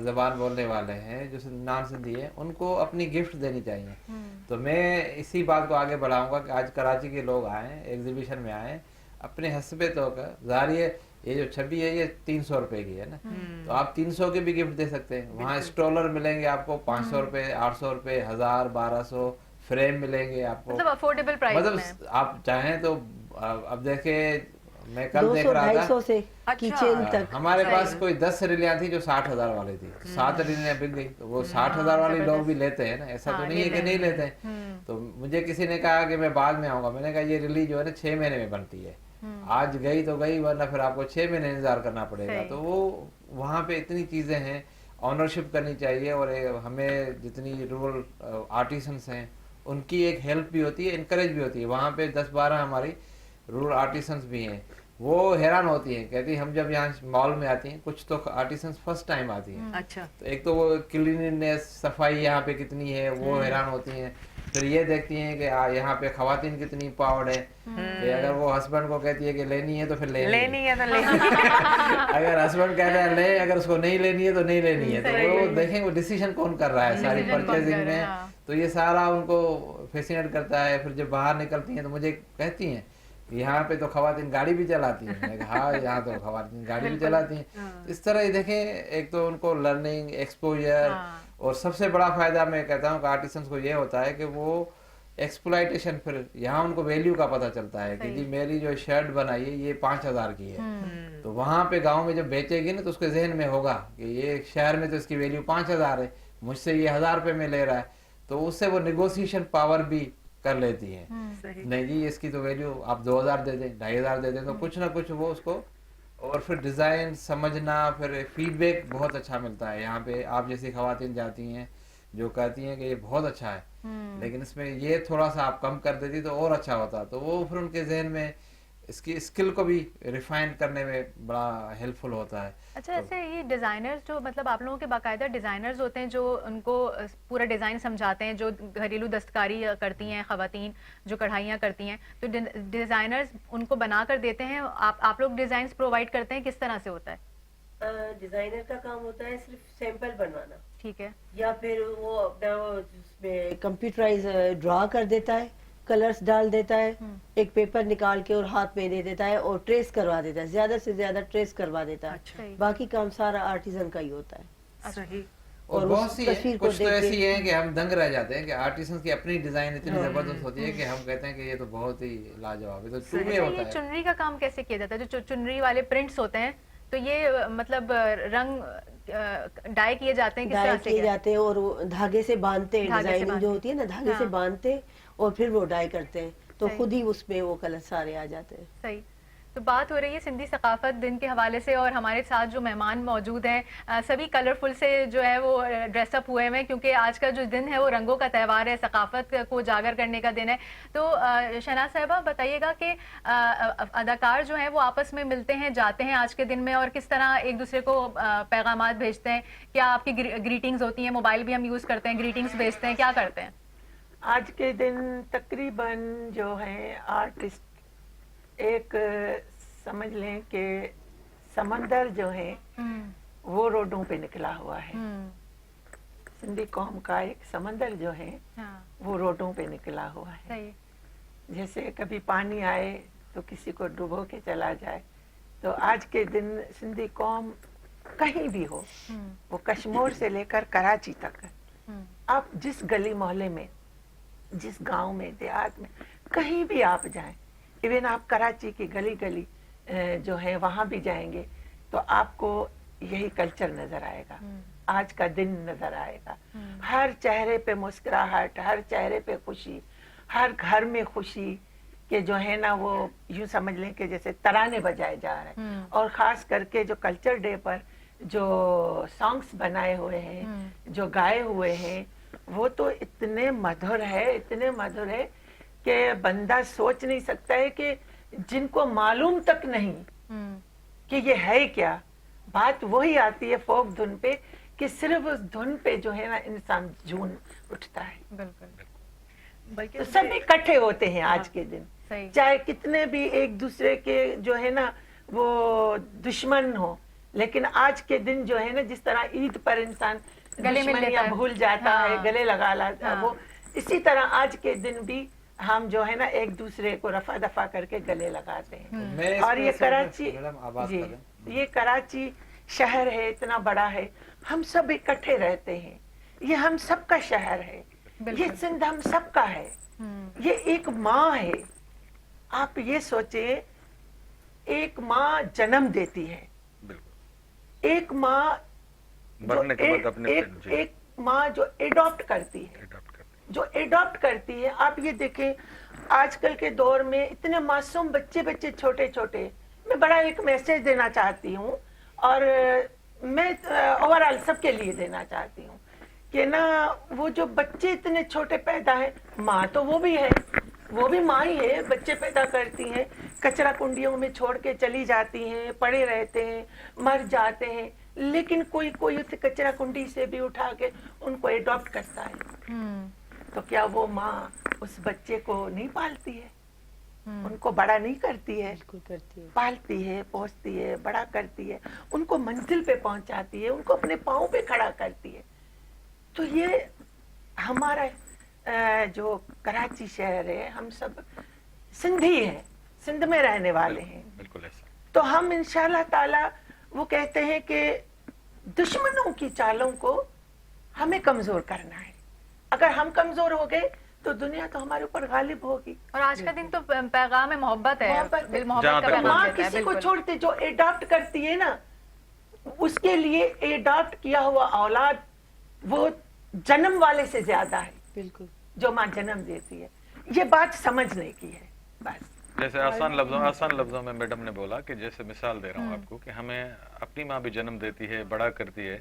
زبان بولنے والے ہیں، جو نان سندھی ہیں، ان کو اپنی گفٹ دینی چاہیے. تو میں اسی بات کو آگے بڑھاؤں گا کہ آج کراچی کے لوگ آئیں، ایگزیبیشن میں آئیں، اپنے حسب تو کا ظاہر ہے یہ جو چھبی ہے یہ 300 روپے کی ہے نا، تو آپ 300 کے بھی گفٹ دے سکتے ہیں. وہاں اسٹالر ملیں گے آپ کو 500 روپے، 800 روپے، 1000، 1200 فریم ملیں گے آپ کو، مطلب افورڈیبل پرائس میں. مطلب آپ چاہیں تو اب دیکھیں میں کل دیکھ رہا 200-250 سے اچھا. کی چین تک. ہمارے پاس کوئی 10 ریلیاں تھی جو 60,000 والی تھی، 7 ریلیاں بک گئی. تو وہ 60,000 والی لوگ بھی لیتے ہیں نا، ایسا تو نہیں ہے کہ نہیں لیتے ہیں. تو مجھے کسی نے کہا کہ میں بعد میں آؤں گا، میں نے کہا یہ ریلی جو ہے نا 6 مہینے میں بنتی ہے، آج گئی تو گئی، ورنہ پھر آپ کو 6 مہینے انتظار کرنا پڑے گا. تو وہ وہاں پہ اتنی چیزیں ہیں، آنرشپ کرنی چاہیے. اور ہمیں جتنی رورل آرٹیسنس ہیں ان کی ایک ہیلپ بھی ہوتی ہے، انکریج بھی ہوتی ہے. وہاں پہ 10-12 ہماری رورل آرٹیسنس بھی ہیں، وہ حیران ہوتی ہیں، کہتی ہم جب یہاں مال میں آتی ہیں، کچھ تو آرٹیسنس فرسٹ ٹائم آتی ہیں، اچھا. تو ایک تو وہ کلیننیس، صفائی یہاں پہ کتنی ہے وہ حیران ہوتی ہیں. پھر یہ دیکھتی ہیں کہ یہاں پہ خواتین کتنی پاورڈ ہے، کہ اگر وہ ہسبینڈ کو کہتی ہے کہ لینی ہے تو پھر لینی ہے، اگر ہسبینڈ کہتا ہے لے، اگر اس کو نہیں لینی ہے تو نہیں لینی ہے. تو وہ دیکھیں وہ ڈیسیژن کون کر رہا ہے ساری پرچیزنگ میں. تو یہ سارا ان کو فیسینیٹ کرتا ہے. پھر جب باہر نکلتی ہیں تو مجھے کہتی ہیں یہاں پہ تو خواتین گاڑی بھی چلاتی ہیں. میں کہا ہاں یہاں تو خواتین گاڑی بھی چلاتی ہیں. اس طرح یہ دیکھیں ایک تو ان کو لرننگ، ایکسپوجر، اور سب سے بڑا فائدہ میں کہتا ہوں کہ آرٹیسنس کو یہ ہوتا ہے کہ وہ ایکسپلائٹیشن، پھر یہاں ان کو ویلیو کا پتہ چلتا ہے کہ جی میری جو شرٹ بنائی ہے یہ 5,000 کی ہے. تو وہاں پہ گاؤں میں جب بیچے گی نا تو اس کے ذہن میں ہوگا کہ یہ شہر میں تو اس کی ویلیو 5,000 ہے، مجھ سے یہ 1,000 روپے میں لے رہا ہے. تو اس سے وہ نیگوسیشن پاور بھی कर लेती हैं। नहीं जी, इसकी तो वैल्यू आप 2000 दे दें, 2500 दे दें, तो कुछ ना कुछ वो उसको, और फिर डिज़ाइन समझना, फिर फीडबैक बहुत अच्छा मिलता है। यहाँ पे आप जैसी खवातीन जाती हैं जो कहती हैं कि ये बहुत अच्छा है, लेकिन इसमें ये थोड़ा सा आप कम कर देती तो और अच्छा होता, तो वो फिर उनके जहन में इसकी स्किल को भी रिफाइन करने में बड़ा हेल्पफुल होता है। अच्छा, ऐसे ये डिज़ाइनर्स जो, मतलब आप लोगों के बाकायदा डिज़ाइनर्स होते हैं जो उनको पूरा डिज़ाइन समझाते हैं, जो घरेलू दस्तकारी करती हैं ख़वातीन, जो कढ़ाइयाँ करती हैं, तो डिज़ाइनर्स उनको बना कर देते हैं, आप लोग डिज़ाइंस प्रोवाइड करते हैं, किस तरह से होता है? डिजाइनर का काम होता है सिर्फ सैंपल बनवाना, ठीक है, या फिर वो अपना उसमें कंप्यूटराइज ड्रा कर देता है, कलर्स डाल देता है, एक पेपर निकाल के और हाथ में दे देता है और ट्रेस करवा देता है, ज्यादा से ज्यादा ट्रेस करवा देता है। सही। बाकी काम सारा आर्टिजन का ही होता है। सही। और और बहुत उस सी तस्वीर को कुछ तो देख के- ऐसी हैं कि हम दंग रह जाते हैं कि आर्टिस्ट की अपनी डिजाइन इतनी जबरदस्त होती है कि हम कहते हैं कि ये तो बहुत ही लाजवाब है। तो चूमे अच्छा, होता ये है। चुनरी का काम कैसे किया जाता है? जो चुनरी वाले प्रिंट्स होते हैं, तो ये मतलब रंग डाई किए जाते हैं, किस डाई तरह से किए क्या? जाते हैं और वो धागे से बांधते हैं, धागे से डिजाइनिंग बांधते जो होती है ना, धागे से हाँ। बांधते हैं और फिर वो डाई करते हैं, तो सही। खुद ही उसमें वो कलर सारे आ जाते हैं। सही। तो बात हो रही है सिंधी सकाफत दिन के हवाले से, और हमारे साथ जो मेहमान मौजूद हैं सभी कलरफुल से जो है वो ड्रेसअप हुए हुए हैं, क्योंकि आज का जो दिन है वो रंगों का त्यौहार है, सकाफत को उजागर करने का दिन है। तो शहनाज साहिबा बताइएगा कि अदाकार जो हैं वो आपस में मिलते हैं, जाते हैं आज के दिन में, और किस तरह एक दूसरे को पैगामात भेजते हैं? क्या आपकी ग्रीटिंग्स होती हैं? मोबाइल भी हम यूज़ करते हैं, ग्रीटिंग्स भेजते हैं, क्या करते हैं? आज के दिन तकरीबन जो है आर्टिस्ट एक समझ लें कि समंदर जो है वो रोडों पे निकला हुआ है। सिंधी कौम का एक समंदर जो है हाँ, वो रोडों पे निकला हुआ है। सही। जैसे कभी पानी आए तो किसी को डुबो के चला जाए, तो आज के दिन सिंधी कौम कहीं भी हो, वो कश्मीर से लेकर कराची तक, आप जिस गली मोहल्ले में, जिस गांव में, देहात में, कहीं भी आप जाएं, इवन आप कराची की गली गली जो है वहां भी जाएंगे तो आपको यही कल्चर नजर आएगा, आज का दिन नजर आएगा। हर चेहरे पे मुस्कुराहट, हर चेहरे पे खुशी, हर घर में खुशी के जो है ना वो यूं समझ लें कि जैसे तराने बजाए जा रहे हैं। और खास करके जो कल्चर डे पर जो सॉन्ग्स बनाए हुए हैं, जो गाए हुए हैं, वो तो इतने मधुर है, इतने मधुर है कि बंदा सोच नहीं सकता है कि जिनको मालूम तक नहीं कि ये है क्या। बात वही आती है फोक धुन पे कि सिर्फ उस धुन पे जो है ना इंसान झूम उठता है। बिल्कुल, बल्कि तो सब इकट्ठे होते हैं आज के दिन, सही। चाहे कितने भी एक दूसरे के जो है ना वो दुश्मन हो, लेकिन आज के दिन जो है ना जिस तरह ईद पर इंसान गले मिल लेता दुश्मनियां है। भूल जाता हाँ। है, गले लगा लाता है, वो इसी तरह आज के दिन भी हम जो है ना एक दूसरे को रफा दफा करके गले लगाते हैं। मैं और ये इसमें कराची, मैडम आवाज जी, करें। ये कराची शहर है, इतना बड़ा है, हम सब इकट्ठे रहते हैं, ये हम सबका शहर है, ये सिंध हम सबका है, ये एक माँ है। आप ये सोचे, एक माँ जन्म देती है, बिल्कुल। एक माँ मरने के बाद अपने एक माँ जो एडॉप्ट करती है, जो एडॉप्ट करती है। आप ये देखें आजकल के दौर में इतने मासूम बच्चे छोटे छोटे, मैं बड़ा एक मैसेज देना चाहती हूँ और मैं ओवरऑल सबके लिए देना चाहती हूँ कि ना वो जो बच्चे इतने छोटे पैदा हैं, माँ तो वो भी है, वो भी माँ ही है, बच्चे पैदा करती हैं, कचरा कुंडियों में छोड़ के चली जाती हैं, पड़े रहते हैं, मर जाते हैं, लेकिन कोई कोई उस कचरा कुंडी से भी उठा के उनको एडॉप्ट करता है। तो क्या वो माँ उस बच्चे को नहीं पालती है, उनको बड़ा नहीं करती है? बिल्कुल करती है, पालती है, पोसती है, बड़ा करती है, उनको मंजिल पे पहुंचाती है, उनको अपने पाँव पे खड़ा करती है। तो ये हमारा जो कराची शहर है, हम सब सिंधी हैं, सिंध में रहने वाले हैं, बिल्कुल ऐसा। तो हम इंशाल्लाह ताला वो कहते हैं कि दुश्मनों की चालों को हमें कमजोर करना है। अगर हम कमजोर हो गए तो दुनिया तो हमारे ऊपर गालिब होगी। और आज का दिन तो पैगाम मोहब्बत है, मोहब्बत है। मोहब्बत जहाँ का तक पैगाम माँ देता है, किसी को बिल्कुल। छोड़ते, जो एडॉप्ट करती है ना, उसके लिए एडॉप्ट किया हुआ औलाद वो जन्म वाले से ज्यादा है, बिल्कुल। जो माँ जन्म देती है। ये बात समझने की है बस। जैसे आसान लफ्जों में मैडम ने बोला कि जैसे मिसाल दे रहा हूँ आपको कि हमें अपनी माँ भी जन्म देती है, बड़ा करती है,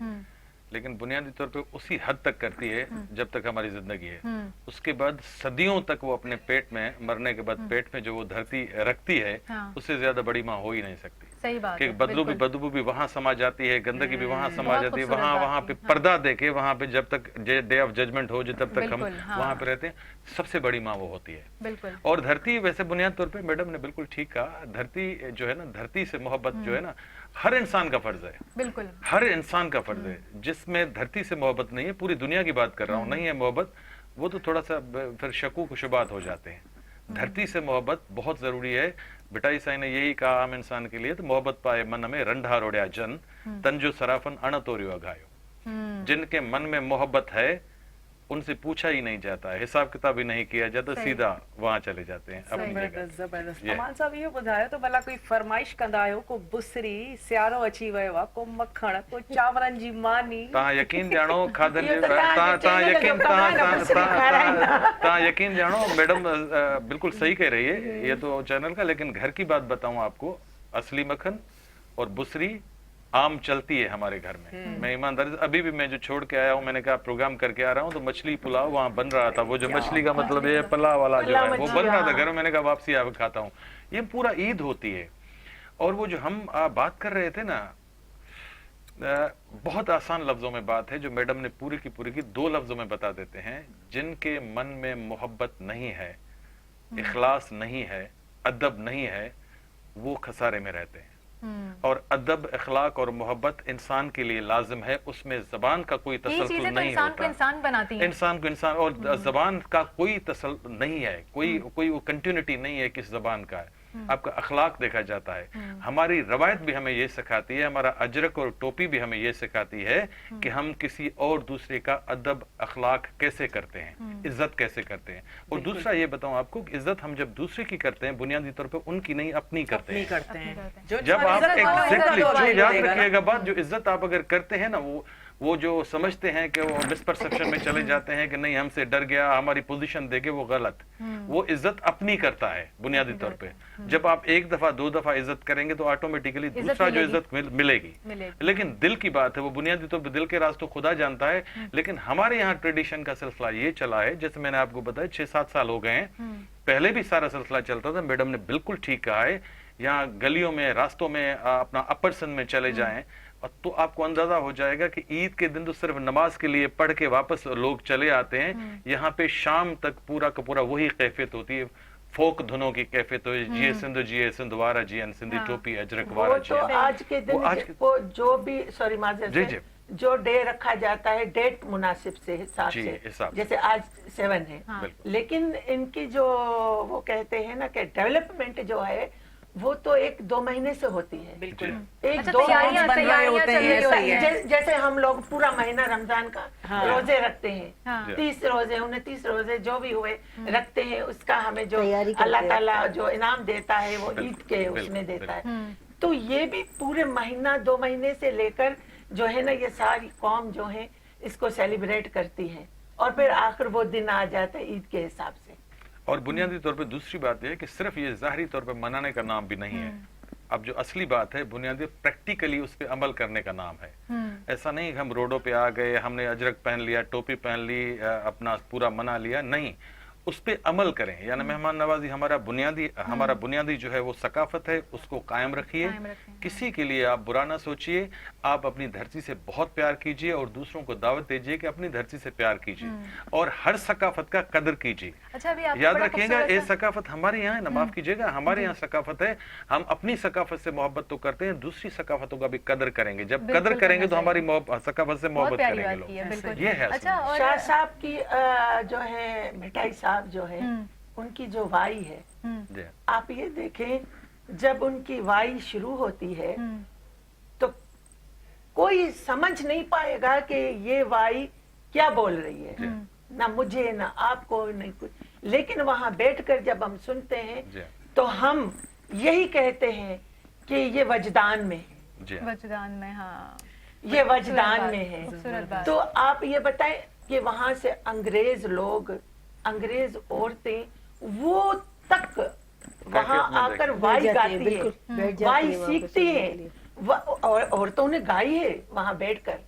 लेकिन बुनियादी तौर पे उसी हद तक करती है जब तक हमारी जिंदगी है। उसके बाद सदियों तक वो अपने पेट में, मरने के बाद पेट में जो वो धरती रखती है, उससे ज्यादा बड़ी माँ हो ही नहीं सकती। सही बात कि है, बदबू भी वहां समा जाती है, गंदगी भी वहां समा बहुत जाती है, खूबसूरत वहां बात पे की, पर्दा देके वहां पे जब तक डे ऑफ जजमेंट हो, जब तक हम बिल्कुल, हाँ। वहां पे रहते हैं, सबसे बड़ी माँ वो होती है। बिल्कुल। और धरती, वैसे बुनियाद तौर पे मैडम ने बिल्कुल ठीक कहा, धरती जो है ना, धरती से मोहब्बत जो है ना, हर इंसान का फर्ज है। बिल्कुल। हर इंसान का फर्ज है। जिसमें धरती से मोहब्बत नहीं है, पूरी दुनिया की बात कर रहा हूँ, नहीं है मोहब्बत, वो तो थोड़ा सा फिर शकूक शुबात हो जाते हैं। धरती से मोहब्बत बहुत जरूरी है। बिटाई साई ने यही कहा आम इंसान के लिए, तो मोहब्बत पाए मन में रंढा रोड़िया जन, तंजो सराफन अण तोरियो अघायो। जिनके मन में मोहब्बत है उनसे पूछा ही नहीं जाता है, हिसाब किताब ही नहीं किया जाता, सीधा वहां चले जाते हैं अपनी जगह। ज़बरदस्त ज़बरदस्त। ये। अमान साहब इहो ॿुधायो त भला कोई फरमाइश कंदा आहियो, को बुसरी, सियारो अची वियो आहे, को मखण, को चांवरनि जी मानी? तव्हां यकीन ॼाणो खाधनि इहो जे त तव्हांजे तव्हां यकीन ॼाणो मैडम बिल्कुल सही कह रही है ये तो चैनल का, लेकिन घर की बात बताऊं आपको, असली मक्खन और बुसरी आम चलती है हमारे घर में। मैं ईमानदारी से, अभी भी मैं जो छोड़ के आया हूँ, मैंने कहा प्रोग्राम करके आ रहा हूँ, तो मछली पुलाव वहाँ बन रहा था। वो जो मछली का मतलब ये पला वाला जो है, वो बन रहा था घर में। मैंने कहा वापसी आके खाता हूँ। ये पूरा ईद होती है। और वो जो हम बात कर रहे थे ना, बहुत आसान लफ्जों में बात है, जो मैडम ने पूरी की 2 लफ्जों में बता देते हैं। जिनके मन में मोहब्बत नहीं है, इखलास नहीं है, अदब नहीं है, वो खसारे में रहते हैं। और अदब, इखलाक और मोहब्बत इंसान के लिए लाजिम है। उसमें जबान का कोई तसल्सल नहीं इंसान को होता। इंसान बनाती है। इंसान को इंसान, और जबान का कोई तसल्सल नहीं है, कोई वो कंटिन्यूटी नहीं है किस जबान का है। आपका अखलाक देखा जाता है। हमारी रवायत भी हमें ये सिखाती है, हमारा अजरक और टोपी भी हमें ये सिखाती है कि हम किसी और दूसरे का अदब अखलाक कैसे करते हैं, इज्जत कैसे करते हैं। और दूसरा ये बताऊं आपको कि इज्जत हम जब दूसरे की करते हैं, बुनियादी तौर पे उनकी नहीं, अपनी करते नहीं हैं। करते हैं। जो जब आप इज्जत वाला एग्जैक्टली इज्जत वाला याद मिलेगा ना। रखिएगा बात, जो इज्जत आप अगर करते हैं ना, वो जो समझते हैं कि वो मिसपरसेप्शन में चले जाते हैं कि नहीं हमसे डर गया, हमारी पोजीशन देके, वो गलत। वो इज्जत अपनी करता है बुनियादी तौर पे। जब आप 1 दफा 2 दफा इज्जत करेंगे तो ऑटोमेटिकली दूसरा जो इज्जत मिलेगी। लेकिन दिल की बात है, वो बुनियादी तौर पे दिल के राज तो खुदा जानता है। लेकिन हमारे यहाँ ट्रेडिशन का सिलसिला ये चला है, जैसे मैंने आपको बताया 6-7 साल हो गए हैं, पहले भी सारा सिलसिला चलता था। मैडम ने बिल्कुल ठीक कहा है, यहाँ गलियों में, रास्तों में, अपना अपर सिंध में चले जाएं तो आपको अंदाजा हो जाएगा कि ईद के दिन तो सिर्फ नमाज के लिए पढ़ के वापस लोग चले आते हैं। यहाँ पे शाम तक पूरा का पूरा वही कैफियत होती है, फोक धुनों की कैफियत हो, जिए सिंध वारा जियन, सिंधी टोपी अजरक वारा वो तो जियन। आज के दिन को जो भी, सॉरी माजर जी, से, जो डे रखा जाता है डेट मुनासिब से हिसाब जी, से, हिसाब से। जैसे आज 7 है, बिल्कुल। लेकिन इनकी जो वो कहते हैं ना कि डेवलपमेंट जो है वो तो 1-2 महीने से होती है। बिल्कुल। 1-2 तैयारियां बन रहे होते हैं, चल रही है। जैसे हम लोग पूरा महीना रमजान का रोजे रखते हैं, हाँ। 30 रोजे 29 रोजे जो भी हुए रखते हैं, उसका हमें जो तैयारी करते अल्लाह हैं। ताला जो इनाम देता है वो ईद के उसमें देता है। तो ये भी पूरे महीना 2 महीने से लेकर जो है ना, ये सारी कौम जो है इसको सेलिब्रेट करती है, और फिर आखिर वो दिन आ जाता है ईद के हिसाब से। और बुनियादी तौर पे दूसरी बात यह है कि सिर्फ ये ज़ाहरी तौर पे मनाने का नाम भी नहीं है। अब जो असली बात है, बुनियादी प्रैक्टिकली उस पे अमल करने का नाम है। ऐसा नहीं कि हम रोडों पे आ गए, हमने अजरक पहन लिया, टोपी पहन ली, अपना पूरा मना लिया, नहीं, उस पे अमल करें। यानी मेहमान नवाजी हमारा बुनियादी जो है वो सकाफत है, उसको कायम रखिए। किसी के लिए आप बुरा ना सोचिए, आप अपनी धरती से बहुत प्यार कीजिए और दूसरों को दावत दीजिए कि अपनी धरती से प्यार कीजिए और हर सकाफत का कदर कीजिए। अच्छा, अभी आपने याद बड़ा रखिएगा, खूबसूरत ये सा- सकाफत हमारे यहाँ है ना, माफ कीजिएगा, हमारे यहाँ सकाफत है। हम अपनी सकाफत से मोहब्बत तो करते हैं, दूसरी सकाफतों का भी कदर करेंगे। जब बिल्कुल कदर करेंगे तो करना हमारी सकाफत से बहुत मोहब्बत प्यारी करेंगे बात की है, लोग। बिल्कुल। ये है असल अच्छा, में। और शाह साहब की जो है मिठाई साहब जो है, उनकी जो वाई है, जी। आप ये देखें, जब उनकी वाई शुरू होती है तो कोई समझ नहीं पाएगा कि ये वाई क्या बोल रही है, ना मुझे ना आपको नहीं कुछ। लेकिन वहां बैठकर जब हम सुनते हैं जी। तो हम यही कहते हैं कि ये वजदान में है, जी। वजदान में, हाँ, ये वजदान में है। खूबसूरत बात। तो आप ये बताएं कि वहां से अंग्रेज लोग, अंग्रेज औरतें वो तक वहाँ में आकर देखिए। वाई बैठ जाती है, गाती बिल्कुल, बैठ है, जाती वाई है वहाँ पे सीखती सुनने है के लिए। और औरतों ने गाई है वहाँ बैठकर,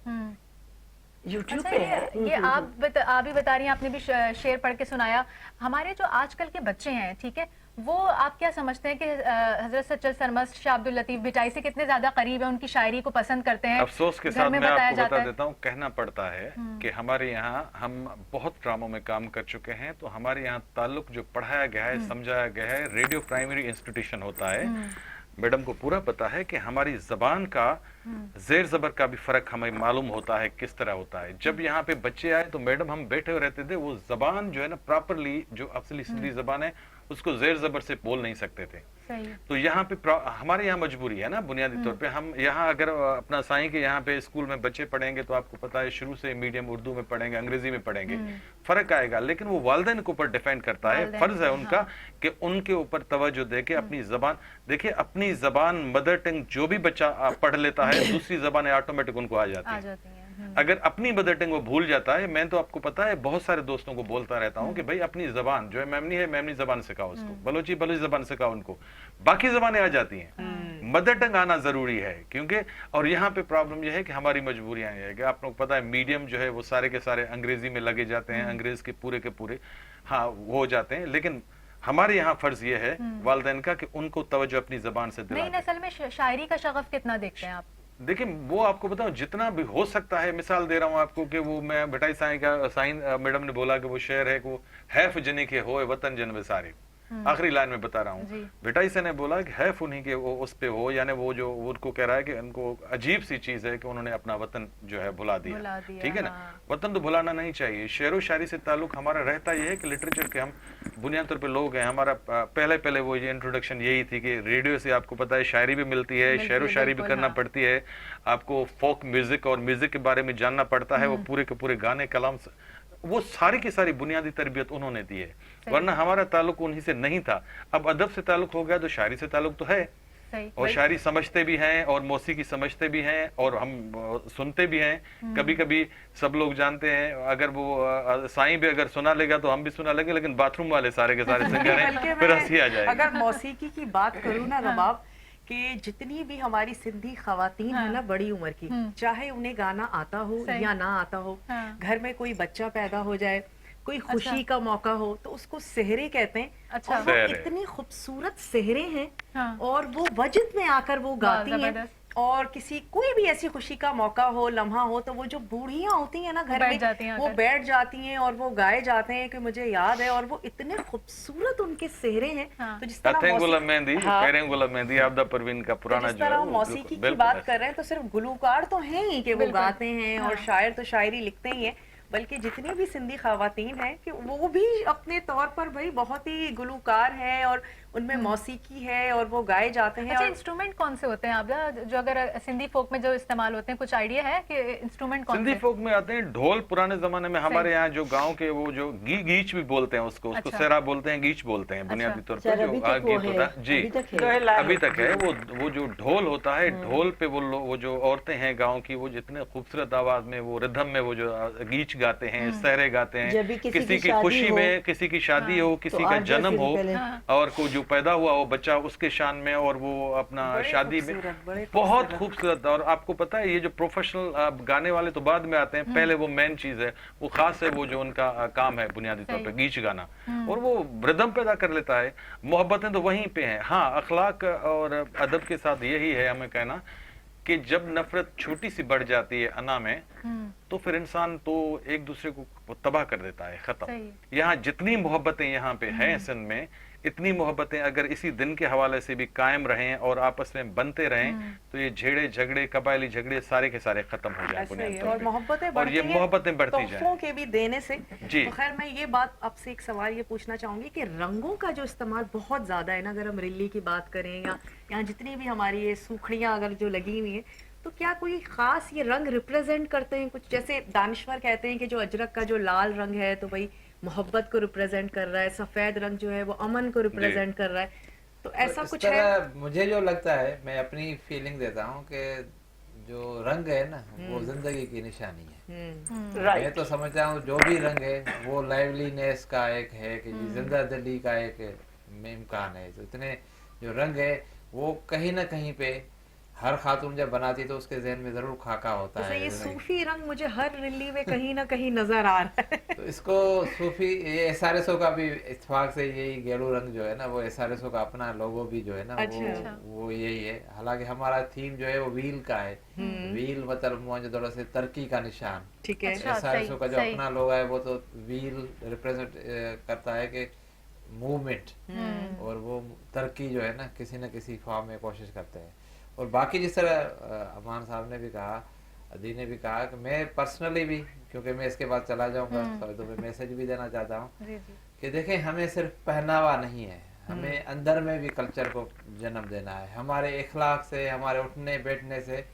यूट्यूब अच्छा, पे है। ये आप भी बता रही हैं, आपने भी शेर पढ़ के सुनाया। हमारे जो आजकल के बच्चे हैं, ठीक है, वो आप क्या समझते हैं कि हजरत सच्चल सरमस्त, शाह अब्दुल लतीफ भिटाई से कितने ज्यादा करीब है, उनकी शायरी को पसंद करते हैं? अफसोस के घर साथ में मैं बताया आपको जाता बता है। देता हूँ, कहना पड़ता है कि हमारे यहाँ हम बहुत ड्रामों में काम कर चुके हैं, तो हमारे यहाँ ताल्लुक जो पढ़ाया गया है, समझाया गया है, रेडियो प्राइमरी इंस्टीट्यूशन होता है। मैडम को पूरा पता है कि हमारी जबान का जेर जबर का भी फर्क हमें मालूम होता है किस तरह होता है। जब यहाँ पे बच्चे आए तो मैडम हम बैठे हुए रहते थे, वो जबान जो है ना प्रॉपरली जो असली सिंधी जबान है उसको जेर जबर से बोल नहीं सकते थे। सही। तो यहाँ पे हमारे यहाँ मजबूरी है ना बुनियादी तौर पे। हम यहाँ अगर अपना साईं के यहाँ पे स्कूल में बच्चे पढ़ेंगे तो आपको पता है शुरू से मीडियम उर्दू में पढ़ेंगे, अंग्रेजी में पढ़ेंगे, फर्क आएगा। लेकिन वो वालिदैन के ऊपर डिपेंड करता है, फर्ज है उनका कि उनके ऊपर तवज्जो दे के अपनी जबान देखिए, अपनी जबान मदर टंग जो भी बच्चा पढ़ लेता है, दूसरी जबानें ऑटोमेटिक उनको आ जाती है। अगर अपनी मदर टंग वो भूल जाता है, मैं तो आपको पता है बहुत सारे दोस्तों को बोलता रहता हूँ कि भाई अपनी जबान जो है मेमनी है, मेमनी जबान सिखाओ उसको, बलोची बलोची जबान सिखाओ उनको, बाकी जबानें आ जाती हैं। मदर टंग आना जरूरी है क्योंकि, और यहाँ पे प्रॉब्लम यह है कि हमारी मजबूरियां ये है कि आप लोग पता है मीडियम जो है वो सारे के सारे अंग्रेजी में लगे जाते हैं, अंग्रेज के पूरे हाँ वो हो जाते हैं। लेकिन हमारे यहाँ फर्ज ये है वालिदैन का कि उनको तवज्जो अपनी जबान से नई दिलाएं। नस्ल में शायरी का शगफ कितना देखते हैं आप? देखिए वो आपको बताऊं जितना भी हो सकता है, मिसाल दे रहा हूं आपको कि वो मैं भटाई साईं का साईं मैडम ने बोला कि वो शेर है कि वो हैफ जनी के होए वतन जन विसारे, आखिरी लाइन में बता रहा हूँ। भटाई से ने बोला कि हैफ उन्हीं के वो उस पे हो, यानी वो जो उनको कह रहा है कि उनको अजीब सी चीज है कि उन्होंने अपना वतन जो है भुला दिया। ठीक है ना, वतन तो भुलाना नहीं चाहिए। शेर व शायरी से ताल्लुक हमारा रहता ये है कि लिटरेचर के हम बुनियादी तौर पे लोग हैं। हमारा पहले वो ये इंट्रोडक्शन यही थी कि रेडियो से आपको पता है शायरी भी मिलती है, शेर व शायरी भी करना पड़ती है, आपको फोक म्यूजिक और म्यूजिक के बारे में जानना पड़ता है, वो पूरे के पूरे गाने कलाम वो सारी की सारी बुनियादी तरबियत उन्होंने दी है, वरना हमारा ताल्लुक उन्हीं से नहीं था। अब अदब से ताल्लुक हो गया तो शायरी से ताल्लुक तो है, और शायरी समझते भी हैं और मौसीकी समझते भी हैं और हम सुनते भी हैं। कभी कभी सब लोग जानते हैं, अगर वो साईं भी अगर सुना लेगा तो हम भी सुना लेंगे, लेकिन बाथरूम वाले सारे के सारे सिंगर हैं, फिर हंसी आ जाएगी। अगर मौसीकी की बात करूँ ना रबाब, कि जितनी भी हमारी सिंधी खवातीन है ना बड़ी उम्र की, चाहे उन्हें गाना आता हो या ना आता हो, घर में कोई बच्चा पैदा हो जाए, कोई खुशी का मौका हो, तो उसको सेहरे कहते हैं। अच्छा। और वो इतनी खूबसूरत सेहरे हैं और वो वजद में आकर वो गाती हैं। और किसी कोई भी ऐसी खुशी का मौका हो, लम्हा हो, तो वो जो बूढ़ियां होती हैं ना घर में, वो बैठ जाती हैं और वो गाए जाते हैं कि मुझे याद है, और वो इतने खूबसूरत उनके सेहरे हैं। तो जिस तरह गुलाम मेहंदी आपदा परवीन का पुराना जो है मौसीकी की बात कर रहे हैं, तो सिर्फ गुलूकार तो हैं ही कि वो गाते हैं और शायर तो शायरी लिखते ही हैं, बल्कि जितनी भी सिंधी खवातीन हैं कि वो भी अपने तौर पर भाई बहुत ही गुलूकार हैं और उनमें मौसीकी है और वो गाए जाते हैं। अच्छा, इंस्ट्रूमेंट कौन से होते हैं आप जो अगर सिंधी फोक में जो इस्तेमाल होते हैं, कुछ आइडिया है कि इंस्ट्रूमेंट कौन सिंधी फोक में आते हैं ढोल। पुराने जमाने में हमारे यहाँ जो गांव के वो जो गीच भी बोलते हैं उसको सेरा बोलते हैं, गीच बोलते हैं बुनियादी तौर पर, जो गीत होता है जी अभी तक है। वो जो ढोल होता है, ढोल पे वो जो औरतें हैं गाँव की, वो जितने खूबसूरत आवाज में वो रिदम में वो जो गीच गाते हैं, सहरे गाते हैं, किसी की खुशी में, किसी की शादी हो, किसी का जन्म हो, और को जो पैदा हुआ वो बच्चा उसके शान में, और वो अपना शादी में बहुत खूबसूरत। और आपको पता है ये जो प्रोफेशनल गाने वाले तो बाद में आते हैं, पहले वो मेन चीज है, वो खास है, वो जो उनका काम है बुनियादी तौर पे गीच गाना, और वो रिदम पैदा कर लेता है। मोहब्बतें तो वहीं पे हैं। हाँ, अखलाक और अदब के साथ यही है हमें कहना कि जब नफरत छोटी सी बढ़ जाती है अना में, तो फिर इंसान तो एक दूसरे को तबाह कर देता है, खत्म। यहाँ जितनी मोहब्बतें यहाँ पे हैं सिंध में, इतनी मोहब्बतें अगर इसी दिन के हवाले से भी कायम रहें और आपस में बनते रहें, तो ये झेड़े झगड़े कबायली झगड़े सारे के सारे खत्म हो जाएं और मोहब्बतें बढ़ती ये मोहब्बतें बढ़ती जाएं, तोहफों के भी देने से। जी। तो खैर मैं ये बात आपसे एक सवाल ये पूछना चाहूंगी कि रंगों का जो इस्तेमाल बहुत ज्यादा है ना, अगर हम रिल्ली की बात करें या यहाँ जितनी भी हमारी ये सूखड़ियाँ अगर जो लगी हुई है, तो क्या कोई खास ये रंग रिप्रेजेंट करते हैं कुछ? जैसे दानिश्वर कहते हैं कि जो अजरक का जो लाल रंग है तो भाई मोहब्बत को रिप्रेजेंट कर रहा है, सफेद रंग जो है वो अमन को रिप्रेजेंट कर रहा है, तो ऐसा कुछ है? मुझे जो लगता है, मैं अपनी फीलिंग देता हूँ कि जो रंग है ना वो जिंदगी की निशानी है। राइट। मैं तो समझता हूँ जो भी रंग है वो लाइवलीनेस का एक है कि जिंदा दिली का एक इम्कान है। तो इतने जो रंग है वो कहीं ना कहीं पे हर खातून जब बनाती तो उसके जहन में जरूर खाका होता जैसे है। ये सूफी रंग मुझे हर रिल्ली में कहीं ना कहीं नजर आ रहा है। तो इसको सूफी ये एसआरएसओ का भी इत्तेफाक से यही गेरू रंग जो है ना वो एसआरएसओ का अपना लोगो भी जो है ना अच्छा। वो यही है। हालांकि हमारा थीम जो है वो व्हील का है। व्हील मतलब मोहनजोदड़ो से तरक्की का निशान। ठीक है। अच्छा, एसआरएसओ का जो सही। अपना लोगो है वो तो व्हील रिप्रेजेंट करता है कि मूवमेंट और वो तरक्की जो है ना किसी न किसी फॉर्म में कोशिश करते हैं। और बाकी जिस तरह अमान साहब ने भी कहा, अदी ने भी कहा कि मैं पर्सनली भी, क्योंकि मैं इसके बाद चला जाऊंगा तो मैं मैसेज भी देना चाहता हूँ जी जी कि देखें हमें सिर्फ पहनावा नहीं है, हमें अंदर में भी कल्चर को जन्म देना है। हमारे इखलाक से, हमारे उठने बैठने से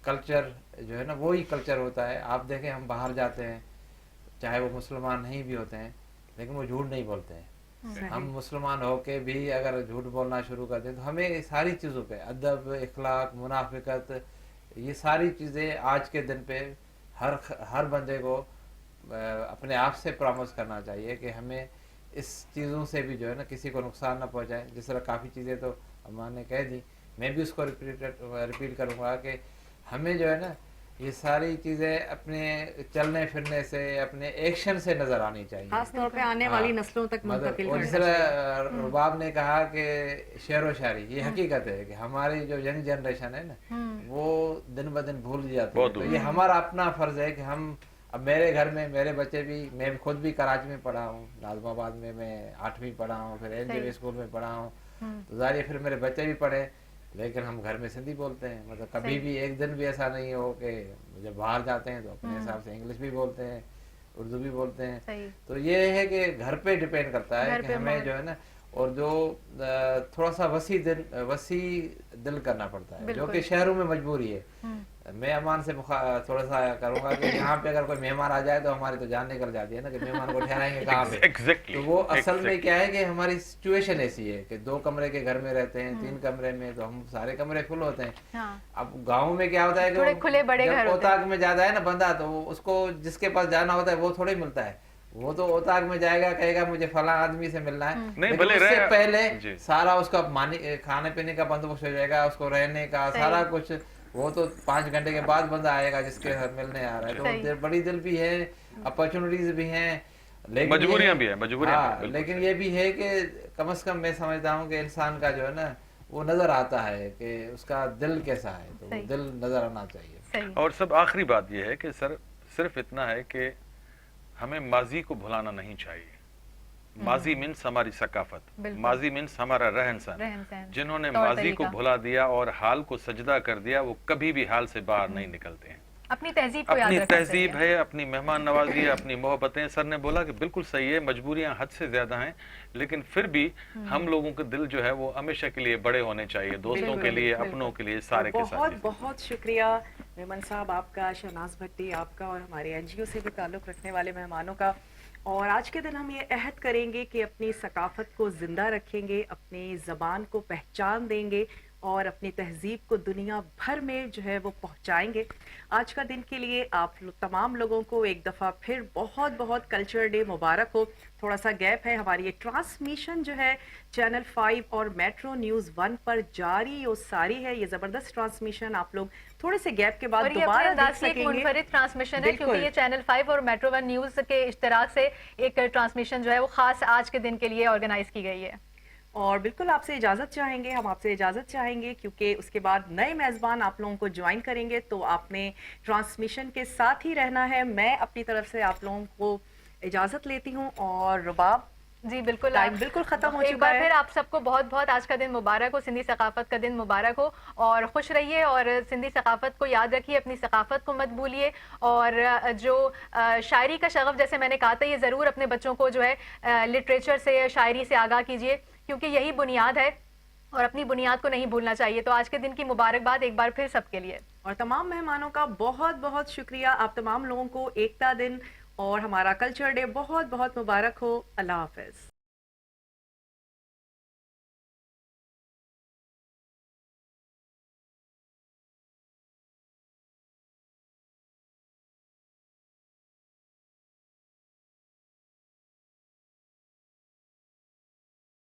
कल्चर जो है ना वही कल्चर होता है। आप देखें हम बाहर जाते हैं चाहे वो मुसलमान नहीं भी होते हैं लेकिन वो झूठ नहीं बोलते हैं। हम मुसलमान होके भी अगर झूठ बोलना शुरू कर दें तो हमें सारी चीज़ों पे अदब, इखलाक, मुनाफिकत, ये सारी चीज़ें आज के दिन पे हर बंदे को अपने आप से प्रॉमिस करना चाहिए कि हमें इस चीज़ों से भी जो है ना किसी को नुकसान ना पहुंचाए। जिस तरह काफ़ी चीज़ें तो अम्मा ने कह दी, मैं भी उसको रिपीट करूँगा कि हमें जो है ना ये सारी चीज़ें अपने चलने फिरने से, अपने एक्शन से नज़र आनी चाहिए। खास तौर पे आने वाली नस्लों तक मुंतकिल और जिस करना चाहिए। तरह रुबाब ने कहा कि शेर व शायरी, ये हकीकत है कि हमारी जो यंग जनरेशन है ना वो दिन ब दिन भूल जाती है। तो ये हमारा अपना फर्ज है कि हम, अब मेरे घर में मेरे बच्चे भी, मैं खुद भी कराची में पढ़ा हूँ, नाज़िमाबाद में मैं 8वीं पढ़ा हूँ, फिर एनजेवी स्कूल में पढ़ा हूँ, तो जाहिर है फिर मेरे बच्चे भी पढ़े, लेकिन हम घर में सिंधी बोलते हैं। मतलब कभी भी एक दिन भी ऐसा नहीं हो कि जब बाहर जाते हैं तो अपने हिसाब से इंग्लिश भी बोलते हैं, उर्दू भी बोलते हैं। सही। तो ये है कि घर पे डिपेंड करता है घर कि पे हमें जो है ना, और जो थोड़ा सा वसी दिल करना पड़ता है, जो बिल्कुल। कि शहरों में मजबूरी है। मैं अमान से थोड़ा सा करूंगा कि यहाँ पे अगर कोई मेहमान आ जाए तो हमारी तो जान निकल जाती है ना कि मेहमान को ठहराएंगे कहाँ पे। Exactly, तो वो असल में exactly. क्या है कि हमारी सिचुएशन ऐसी है कि 2 कमरे के घर में रहते हैं, 3 कमरे में तो हम सारे कमरे फुल होते हैं। हाँ। अब गाँव में क्या होता है कि थोड़े खुले बड़े जब घर होते हैं। ओताक में ज्यादा है ना बंदा, तो उसको जिसके पास जाना होता है वो थोड़े मिलता है। वो तो ओताक में जाएगा, कहेगा मुझे फला आदमी से मिलना है, नहीं, लेकिन भले उससे रहे- पहले जी। सारा उसका खाने पीने का बंदोबस्त हो जाएगा, उसको रहने का सारा कुछ। वो तो 5 घंटे के बाद बंदा आएगा जिसके साथ मिलने आ रहा है। सही। तो बड़ी दिल भी है, अपॉर्चुनिटीज भी हैं, लेकिन मजबूरियां ये- भी हैं, मजबूरियां भी हैं, हाँ, बिल्कुल लेकिन सही। ये भी है कि कम से कम मैं समझता हूँ कि इंसान का जो है ना वो नजर आता है कि उसका दिल कैसा है, तो वो सही। दिल नजर आना चाहिए। सही। और सब आखिरी बात यह है कि सर सिर्फ इतना है कि हमें माजी को भुलाना नहीं चाहिए। माजी मीन्स हमारी सकाफत, बिल्कुल। माजी मीन्स हमारा रहन सहन। रहन सहन, जिन्होंने तौर माजी को तरीका। भुला दिया और हाल को सजदा कर दिया वो कभी भी हाल से बाहर नहीं निकलते हैं। अपनी तहजीब को याद अपनी रखना तहजीब चाहिए। है, अपनी मेहमान नवाजी है, अपनी मोहब्बतें। सर ने बोला कि बिल्कुल सही है, मजबूरियां हद से ज्यादा हैं, लेकिन फिर भी हम लोगों के दिल जो है वो हमेशा के लिए बड़े होने चाहिए, दोस्तों के लिए, अपनों के लिए, सारे के बहुत सारे। बहुत शुक्रिया मेमन साहब आपका, शहनाज भट्टी आपका, और हमारे एनजीओ से भी ताल्लुक़ रखने वाले मेहमानों का। और आज के दिन हम ये अहद करेंगे कि अपनी सकाफत को ज़िंदा रखेंगे, अपनी ज़बान को पहचान देंगे और अपनी तहजीब को दुनिया भर में जो है वो पहुंचाएंगे। आज का दिन के लिए आप तमाम लोगों को एक दफ़ा फिर बहुत बहुत कल्चर डे मुबारक हो। थोड़ा सा गैप है, हमारी ये ट्रांसमिशन जो है चैनल 5 और मेट्रो न्यूज़ 1 पर जारी और सारी है। ये ज़बरदस्त ट्रांसमिशन आप लोग थोड़े से गैप के बाद और ये अपने दोबारा अंदाज देख से एक सकेंगे। मुनफरिद ट्रांसमिशन है, क्योंकि बिल्कुल। ये चैनल 5 और मेट्रो 1 न्यूज़ के इश्तराक से एक ट्रांसमिशन जो है वो खास आज के दिन के लिए ऑर्गेनाइज की गई है। और बिल्कुल आपसे इजाज़त चाहेंगे, हम आपसे इजाज़त चाहेंगे, क्योंकि उसके बाद नए मेज़बान आप लोगों को ज्वाइन करेंगे, तो आपने ट्रांसमिशन के साथ ही रहना है। मैं अपनी तरफ से आप लोगों को इजाज़त लेती हूँ। और रुबाब, जी बिल्कुल, टाइम बिल्कुल ख़त्म हो एक चुका बार है। फिर आप सबको बहुत बहुत आज का दिन मुबारक हो, सिंधी सकाफत का दिन मुबारक हो, और खुश रहिए और सिंधी सकाफत को याद रखिए, अपनी सकाफत को मत भूलिए। और जो शायरी का शगफ जैसे मैंने कहा था, ये ज़रूर अपने बच्चों को जो है लिटरेचर से, शायरी से आगाह कीजिए, क्योंकि यही बुनियाद है और अपनी बुनियाद को नहीं भूलना चाहिए। तो आज के दिन की मुबारकबाद एक बार फिर सबके लिए। और तमाम मेहमानों का बहुत बहुत शुक्रिया। आप तमाम लोगों को एकता दिन और हमारा कल्चर डे बहुत बहुत मुबारक हो। अल्लाह हाफ़िज़।